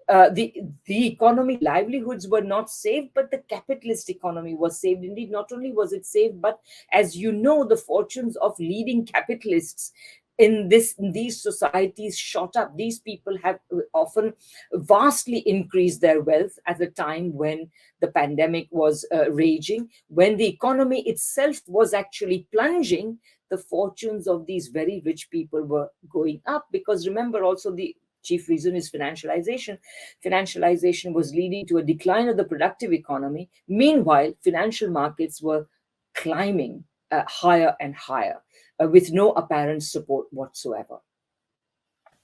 The economy, livelihoods were not saved, but the capitalist economy was saved. Indeed, not only was it saved, but as you know, the fortunes of leading capitalists in these societies shot up. These people have often vastly increased their wealth at a time when the pandemic was raging, when the economy itself was actually plunging. The fortunes of these very rich people were going up, because remember also chief reason is financialization. Financialization was leading to a decline of the productive economy. Meanwhile, financial markets were climbing higher and higher with no apparent support whatsoever.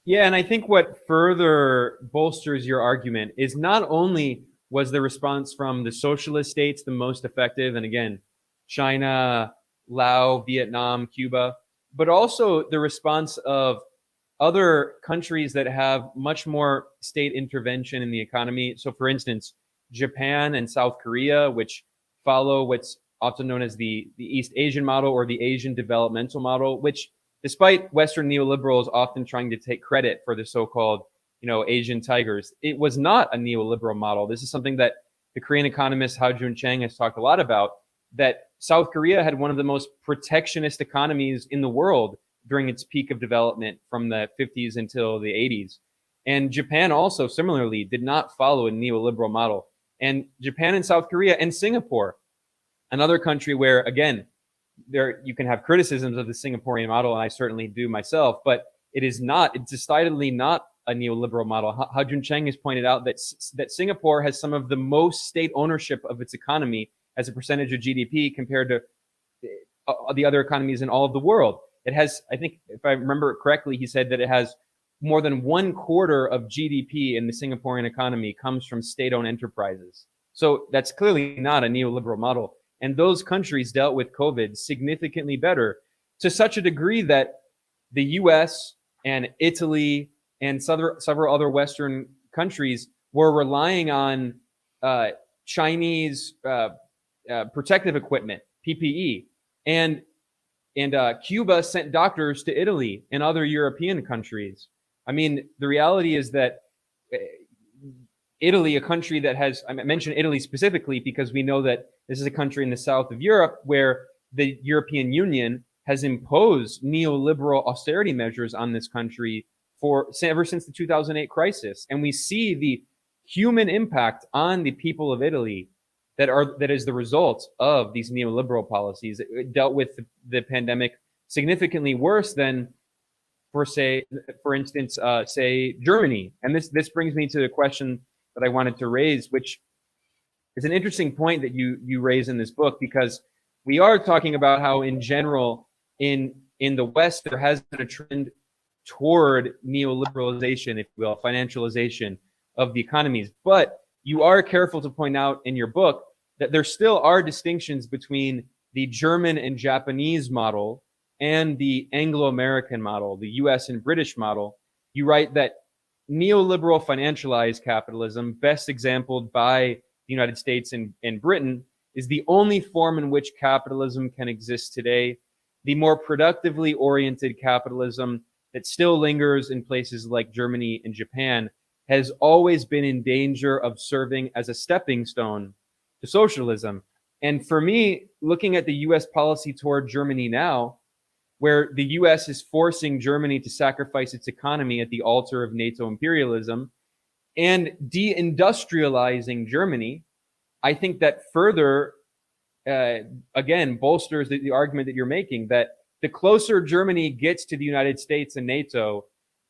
Yeah, and I think what further bolsters your argument is not only was the response from the socialist states the most effective, and again, China, Laos, Vietnam, Cuba, but also the response of other countries that have much more state intervention in the economy. So, for instance, Japan and South Korea, which follow what's often known as the East Asian model or the Asian developmental model, which despite Western neoliberals often trying to take credit for the so-called, Asian tigers, it was not a neoliberal model. This is something that the Korean economist Ha-Joon Chang has talked a lot about, that South Korea had one of the most protectionist economies in the world during its peak of development from the 50s until the 80s. And Japan also similarly did not follow a neoliberal model. And Japan and South Korea and Singapore, another country where, again, there you can have criticisms of the Singaporean model, and I certainly do myself, but it's decidedly not a neoliberal model. Ha-Joon Chang has pointed out that Singapore has some of the most state ownership of its economy as a percentage of GDP compared to the other economies in all of the world. It has, I think, if I remember it correctly, he said that it has more than 1/4 of GDP in the Singaporean economy comes from state-owned enterprises. So that's clearly not a neoliberal model. And those countries dealt with COVID significantly better, to such a degree that the US and Italy and several other Western countries were relying on Chinese protective equipment, PPE. And Cuba sent doctors to Italy and other European countries. I mean, the reality is that Italy, a country that has, I mentioned Italy specifically because we know that this is a country in the south of Europe where the European Union has imposed neoliberal austerity measures on this country ever since the 2008 crisis. And we see the human impact on the people of Italy that is the result of these neoliberal policies. It dealt with the pandemic significantly worse than, for instance, Germany. And this brings me to the question that I wanted to raise, which is an interesting point that you raise in this book, because we are talking about how, in general, in the West, there has been a trend toward neoliberalization, if you will, financialization of the economies. But you are careful to point out in your book that there still are distinctions between the German and Japanese model and the Anglo-American model, the US and British model. You write that neoliberal financialized capitalism, best exemplified by the United States and Britain, is the only form in which capitalism can exist today. The more productively oriented capitalism that still lingers in places like Germany and Japan has always been in danger of serving as a stepping stone to socialism. And for me, looking at the US policy toward Germany now, where the US is forcing Germany to sacrifice its economy at the altar of NATO imperialism and deindustrializing Germany, I think that further, again, bolsters the argument that you're making, that the closer Germany gets to the United States and NATO,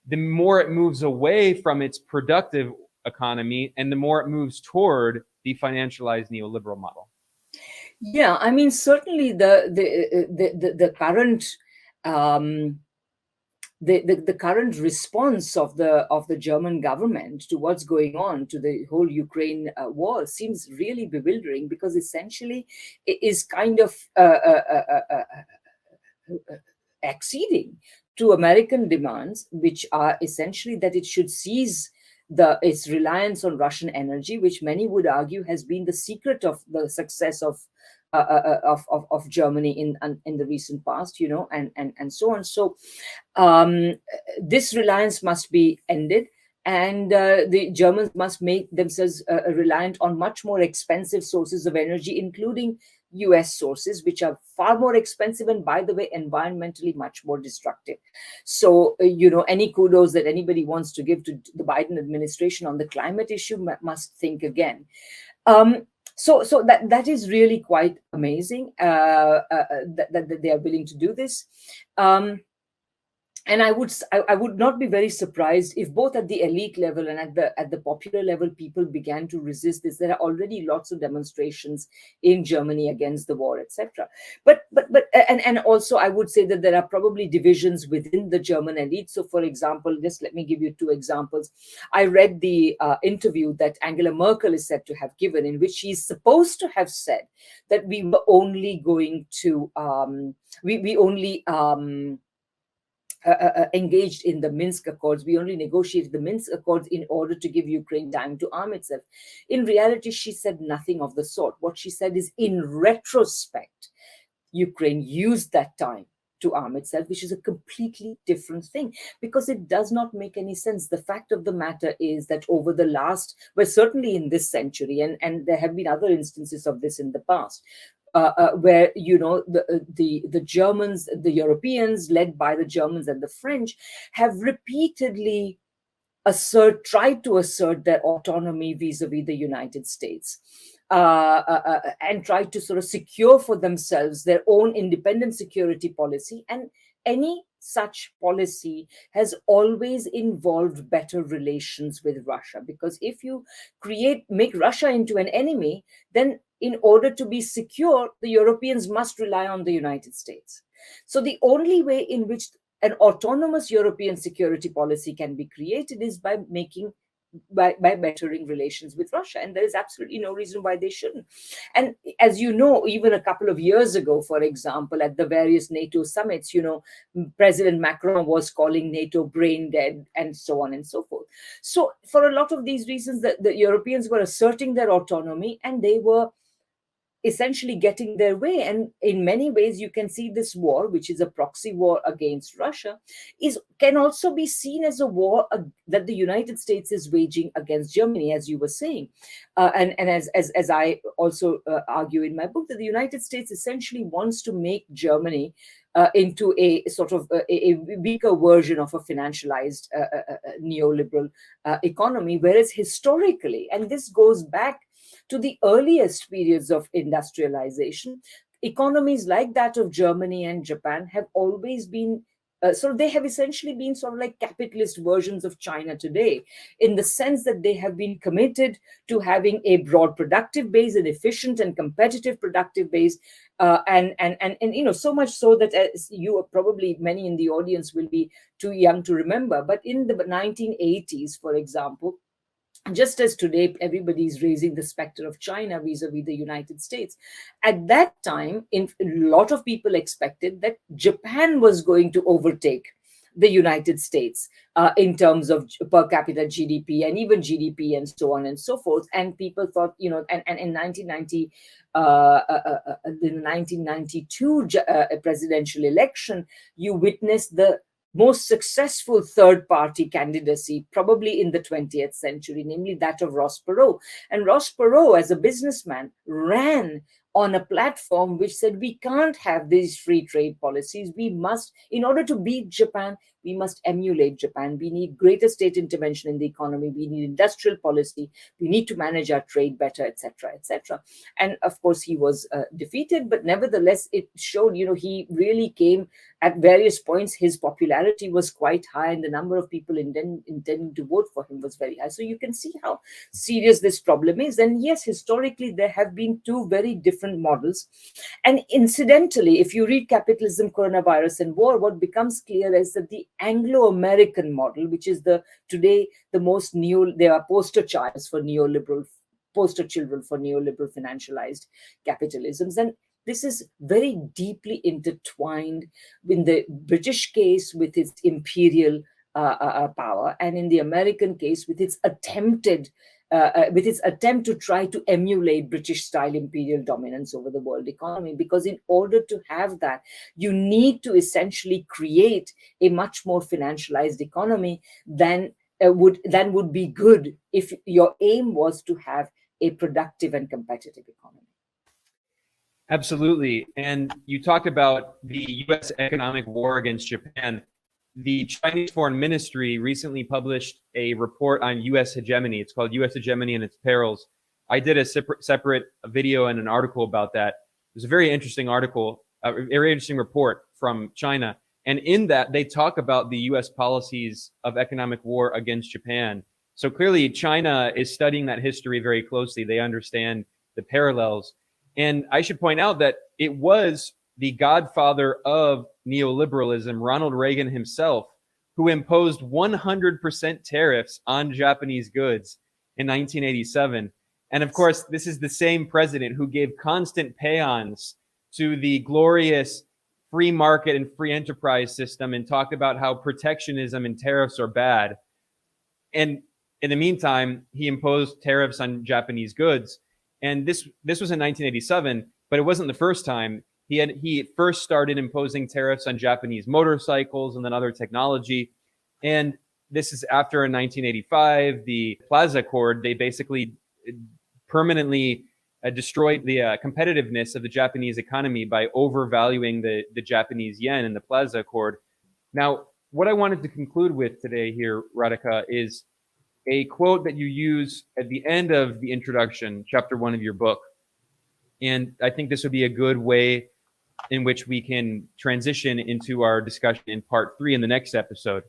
the more it moves away from its productive economy and the more it moves toward the financialized neoliberal model. Yeah, I mean, certainly the current the current response of the German government to what's going on to the whole Ukraine war seems really bewildering, because essentially it is kind of acceding to American demands, which are essentially that it should cease its reliance on Russian energy, which many would argue has been the secret of the success of Germany in the recent past, and so on. So this reliance must be ended, and the Germans must make themselves reliant on much more expensive sources of energy, including US sources, which are far more expensive and, by the way, environmentally much more destructive. So, any kudos that anybody wants to give to the Biden administration on the climate issue must think again. So that is really quite amazing that they are willing to do this. And I would not be very surprised if both at the elite level and at the popular level people began to resist this. There are already lots of demonstrations in Germany against the war, etc. And also I would say that there are probably divisions within the German elite. So for example, just let me give you two examples. I read the interview that Angela Merkel is said to have given, in which she is supposed to have said that we were only going to we only engaged in the Minsk Accords. We only negotiated the Minsk Accords in order to give Ukraine time to arm itself. In reality, she said nothing of the sort. What she said is, in retrospect, Ukraine used that time to arm itself, which is a completely different thing, because it does not make any sense. The fact of the matter is that over the last, well, certainly in this century, and there have been other instances of this in the past, where the Germans, the Europeans, led by the Germans and the French, have repeatedly tried to assert their autonomy vis-a-vis the United States, and tried to sort of secure for themselves their own independent security policy. And any such policy has always involved better relations with Russia, because if you make Russia into an enemy, then in order to be secure, the Europeans must rely on the United States. So the only way in which an autonomous European security policy can be created is by bettering relations with Russia. And there is absolutely no reason why they shouldn't. And as you know, even a couple of years ago, for example, at the various NATO summits, President Macron was calling NATO brain dead, and so on and so forth. So for a lot of these reasons, the Europeans were asserting their autonomy, and they were essentially getting their way. And in many ways, you can see this war, which is a proxy war against Russia, can also be seen as a war that the United States is waging against Germany, as you were saying. And as I also argue in my book, that the United States essentially wants to make Germany into a sort of a weaker version of a financialized neoliberal economy, whereas historically, and this goes back to the earliest periods of industrialization, economies like that of Germany and Japan have always been they have essentially been sort of like capitalist versions of China today, in the sense that they have been committed to having a broad productive base, an efficient and competitive productive base, and so much so that, as you are probably, many in the audience will be too young to remember, but in the 1980s, for example, just as today everybody is raising the specter of China vis-a-vis the United States, at that time, a lot of people expected that Japan was going to overtake the United States in terms of per capita GDP and even GDP and so on and so forth. And people thought, and in 1990, the 1992 presidential election, you witnessed the most successful third-party candidacy probably in the 20th century, namely that of Ross Perot. And Ross Perot, as a businessman, ran on a platform which said, we can't have these free trade policies. We must, in order to beat Japan, we must emulate Japan. We need greater state intervention in the economy. We need industrial policy. We need to manage our trade better, etc., etc. And of course, he was defeated, but nevertheless, it showed, he really came at various points. His popularity was quite high, and the number of people intending to vote for him was very high. So you can see how serious this problem is. And yes, historically, there have been two very different models. And incidentally, if you read Capitalism, Coronavirus, and War, what becomes clear is that the Anglo-American model, which is today the most they are poster children for neoliberal financialized capitalisms. And this is very deeply intertwined in the British case with its imperial power, and in the American case with its attempt to try to emulate British-style imperial dominance over the world economy. Because in order to have that, you need to essentially create a much more financialized economy than would be good if your aim was to have a productive and competitive economy. Absolutely. And you talked about the U.S. economic war against Japan. The Chinese Foreign Ministry recently published a report on U.S. hegemony. It's called U.S. Hegemony and Its Perils. I did a separate video and an article about that. It was a very interesting article, a very interesting report from China. And in that, they talk about the US policies of economic war against Japan. So clearly, China is studying that history very closely. They understand the parallels. And I should point out that it was the godfather of neoliberalism, Ronald Reagan himself, who imposed 100% tariffs on Japanese goods in 1987. And of course, this is the same president who gave constant paeans to the glorious free market and free enterprise system and talked about how protectionism and tariffs are bad. And in the meantime, he imposed tariffs on Japanese goods. And this was in 1987, but it wasn't the first time. He first started imposing tariffs on Japanese motorcycles and then other technology. And this is after in 1985, the Plaza Accord. They basically permanently destroyed the competitiveness of the Japanese economy by overvaluing the Japanese yen in the Plaza Accord. Now, what I wanted to conclude with today here, Radhika, is a quote that you use at the end of the introduction, chapter 1 of your book. And I think this would be a good way in which we can transition into our discussion in part 3 in the next episode.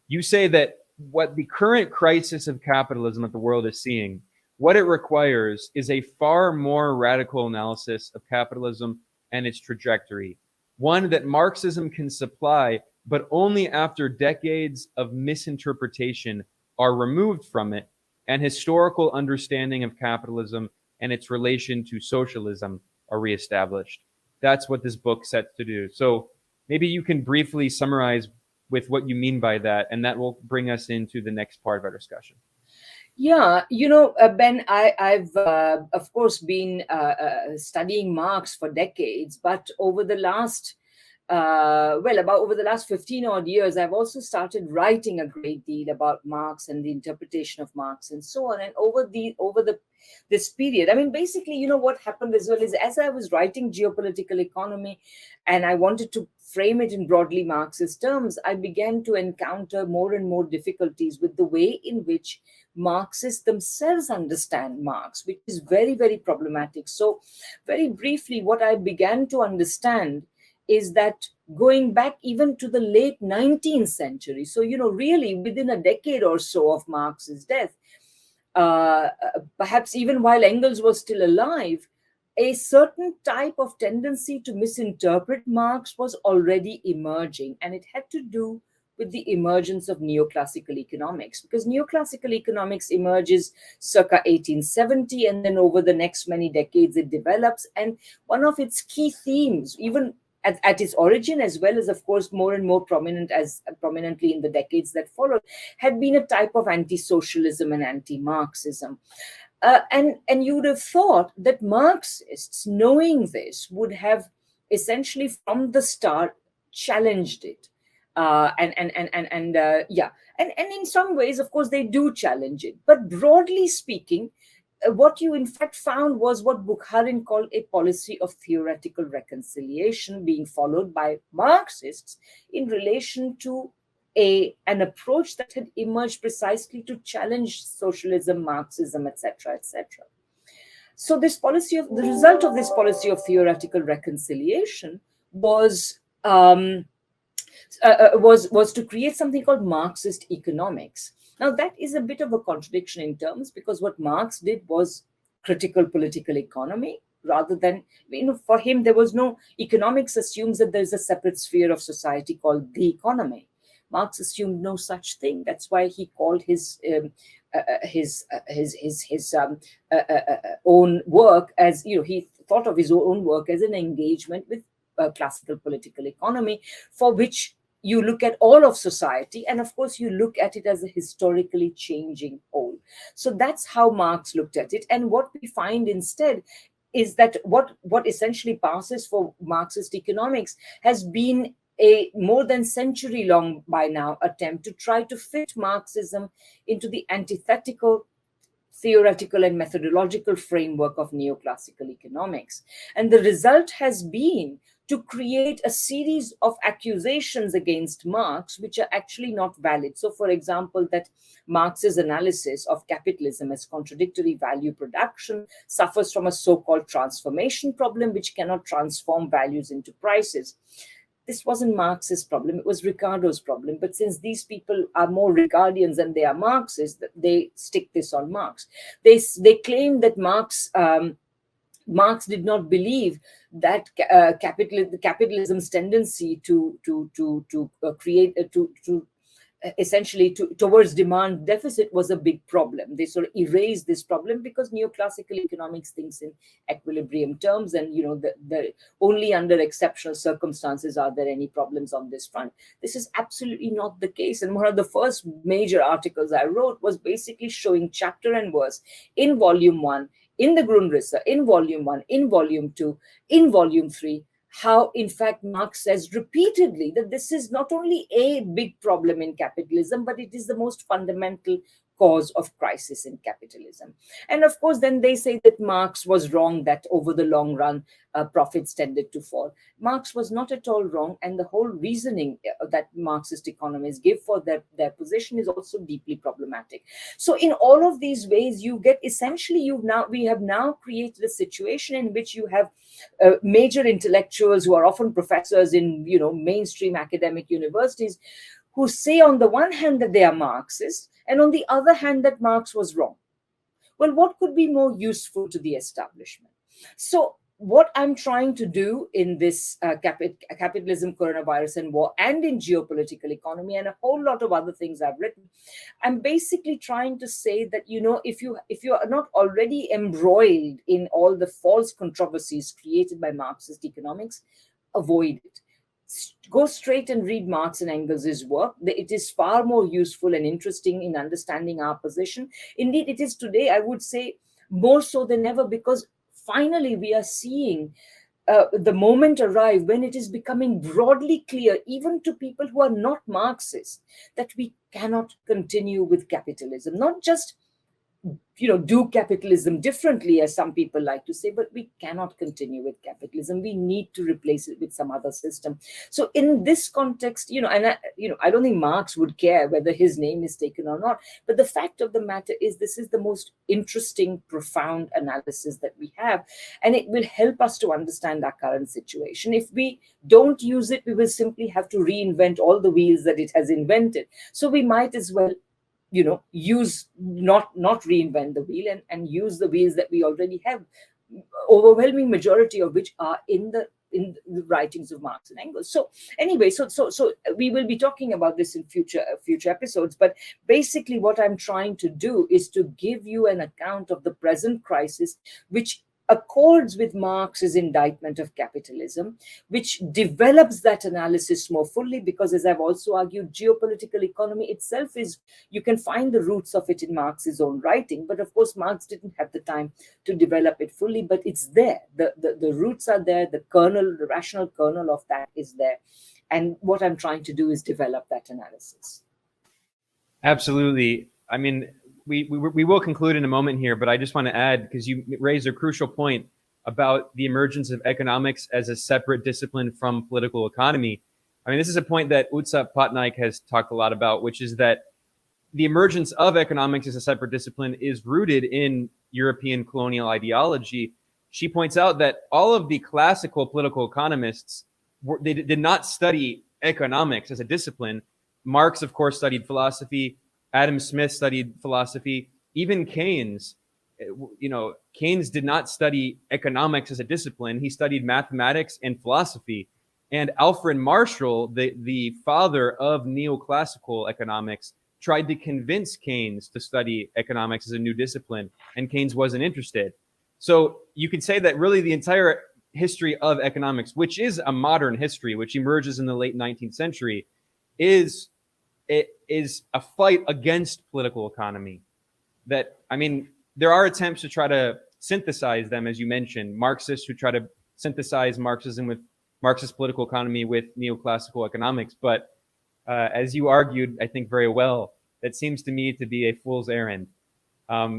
You say that what the current crisis of capitalism that the world is seeing, what it requires is a far more radical analysis of capitalism and its trajectory, one that Marxism can supply, but only after decades of misinterpretation are removed from it and historical understanding of capitalism and its relation to socialism are reestablished. That's what this book sets to do. So maybe you can briefly summarize with what you mean by that, and that will bring us into the next part of our discussion. Yeah, Ben, I've of course been studying Marx for decades, but over the last over the last 15 odd years, I've also started writing a great deal about Marx and the interpretation of Marx and so on. And over this period, I mean, basically, what happened as well is, as I was writing Geopolitical Economy and I wanted to frame it in broadly Marxist terms, I began to encounter more and more difficulties with the way in which Marxists themselves understand Marx, which is very, very problematic. So very briefly, what I began to understand is that going back even to the late 19th century, so, really within a decade or so of Marx's death, perhaps even while Engels was still alive, a certain type of tendency to misinterpret Marx was already emerging, and it had to do with the emergence of neoclassical economics, because neoclassical economics emerges circa 1870, and then over the next many decades it develops, and one of its key themes, even at its origin, as well as, of course, more and more prominently in the decades that followed, had been a type of anti-socialism and anti-Marxism. And you would have thought that Marxists, knowing this, would have essentially from the start challenged it. And in some ways, of course, they do challenge it. But broadly speaking, what you in fact found was what Bukharin called a policy of theoretical reconciliation being followed by Marxists in relation to an approach that had emerged precisely to challenge socialism, Marxism, etc., etc. So the result of this policy of theoretical reconciliation was to create something called Marxist economics. Now, that is a bit of a contradiction in terms, because what Marx did was critical political economy rather than, for him, there was no, economics assumes that there's a separate sphere of society called the economy. Marx assumed no such thing. That's why he called his own work as, he thought of his own work as an engagement with classical political economy, for which you look at all of society, and of course you look at it as a historically changing whole. So that's how Marx looked at it. And what we find instead is that what essentially passes for Marxist economics has been a more than century-long by now attempt to try to fit Marxism into the antithetical theoretical and methodological framework of neoclassical economics. And the result has been to create a series of accusations against Marx, which are actually not valid. So, for example, that Marx's analysis of capitalism as contradictory value production suffers from a so-called transformation problem, which cannot transform values into prices. this wasn't Marx's problem, it was Ricardo's problem. But since these people are more Ricardians than they are Marxists, they stick this on Marx. They claim that Marx did not believe that capitalism's tendency to create to essentially towards demand deficit was a big problem. They sort of erased this problem because neoclassical economics thinks in equilibrium terms, and the only under exceptional circumstances are there any problems on this front. This is absolutely not the case. And one of the first major articles I wrote was basically showing chapter and verse in volume 1, in the Grundrisse, in volume 1, in volume 2, in volume 3, how, in fact, Marx says repeatedly that this is not only a big problem in capitalism, but it is the most fundamental cause of crisis in capitalism. And of course, then they say that Marx was wrong, that over the long run, profits tended to fall. Marx was not at all wrong, and the whole reasoning that Marxist economists give for their position is also deeply problematic. So in all of these ways, you get essentially, we have now created a situation in which you have major intellectuals who are often professors in mainstream academic universities, who say on the one hand that they are Marxists, and on the other hand that Marx was wrong. Well, what could be more useful to the establishment? So what I'm trying to do in this Capitalism, Coronavirus and War, and in Geopolitical Economy, and a whole lot of other things I've written, I'm basically trying to say that, if you are not already embroiled in all the false controversies created by Marxist economics, avoid it. Go straight and read Marx and Engels' work. It is far more useful and interesting in understanding our position. Indeed, it is today, I would say, more so than ever, because finally we are seeing the moment arrive when it is becoming broadly clear, even to people who are not Marxists, that we cannot continue with capitalism. Not just do capitalism differently, as some people like to say, but we cannot continue with capitalism. We need to replace it with some other system. So in this context, I don't think Marx would care whether his name is taken or not. But the fact of the matter is, this is the most interesting, profound analysis that we have, and it will help us to understand our current situation. If we don't use it, we will simply have to reinvent all the wheels that it has invented. So we might as well use not reinvent the wheel, and use the wheels that we already have, overwhelming majority of which are in the writings of Marx and Engels. So anyway, so we will be talking about this in future episodes, but basically what I'm trying to do is to give you an account of the present crisis, which accords with Marx's indictment of capitalism, which develops that analysis more fully, because, as I've also argued, geopolitical economy itself is, you can find the roots of it in Marx's own writing, but of course Marx didn't have the time to develop it fully, but it's there. The roots are there, the rational kernel of that is there. And what I'm trying to do is develop that analysis. Absolutely. I mean, we will conclude in a moment here, but I just want to add, because you raised a crucial point about the emergence of economics as a separate discipline from political economy. I mean, this is a point that Utsa Patnaik has talked a lot about, which is that the emergence of economics as a separate discipline is rooted in European colonial ideology. She points out that all of the classical political economists, they did not study economics as a discipline. Marx, of course, studied philosophy. Adam Smith studied philosophy. Even Keynes, Keynes did not study economics as a discipline. He studied mathematics and philosophy. And Alfred Marshall, the father of neoclassical economics, tried to convince Keynes to study economics as a new discipline, and Keynes wasn't interested. So you could say that really the entire history of economics, which is a modern history, which emerges in the late 19th century, is a fight against political economy. That, I mean, there are attempts to try to synthesize them, as you mentioned, Marxists who try to synthesize Marxism with Marxist political economy with neoclassical economics. But as you argued, I think very well, that seems to me to be a fool's errand.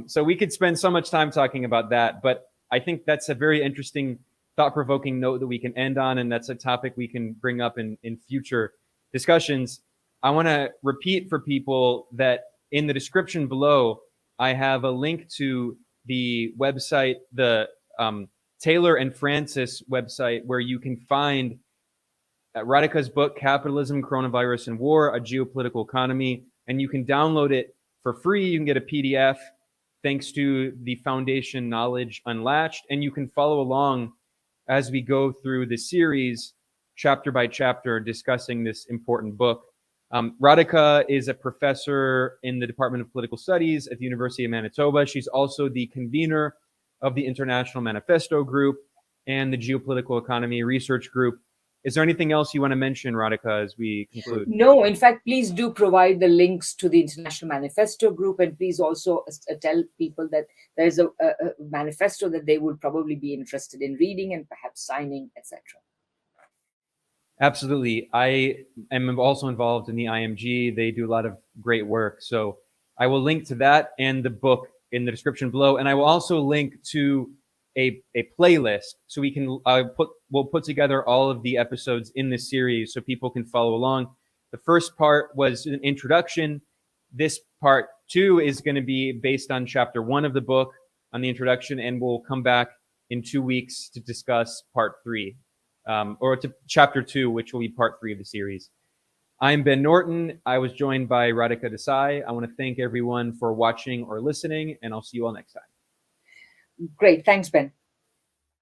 So we could spend so much time talking about that, but I think that's a very interesting, thought-provoking note that we can end on, and that's a topic we can bring up in future discussions. I want to repeat for people that in the description below, I have a link to the website, the Taylor and Francis website, where you can find Radhika's book, Capitalism, Coronavirus, and War, A Geopolitical Economy, and you can download it for free. You can get a PDF thanks to the Foundation Knowledge Unlatched, and you can follow along as we go through the series, chapter by chapter, discussing this important book. Radhika is a professor in the Department of Political Studies at the University of Manitoba. She's also the convener of the International Manifesto Group and the Geopolitical Economy Research Group. Is there anything else you want to mention, Radhika, as we conclude? No, in fact, please do provide the links to the International Manifesto Group, and please also tell people that there's a manifesto that they would probably be interested in reading and perhaps signing, etc. Absolutely. I am also involved in the IMG. They do a lot of great work. So I will link to that and the book in the description below. And I will also link to a playlist so we can we'll put together all of the episodes in this series so people can follow along. The first part was an introduction. This part 2 is going to be based on chapter 1 of the book on the introduction, and we'll come back in 2 weeks to discuss part 3. Or to chapter 2, which will be part 3 of the series. I'm Ben Norton. I was joined by Radhika Desai. I want to thank everyone for watching or listening, and I'll see you all next time. Great. Thanks, Ben.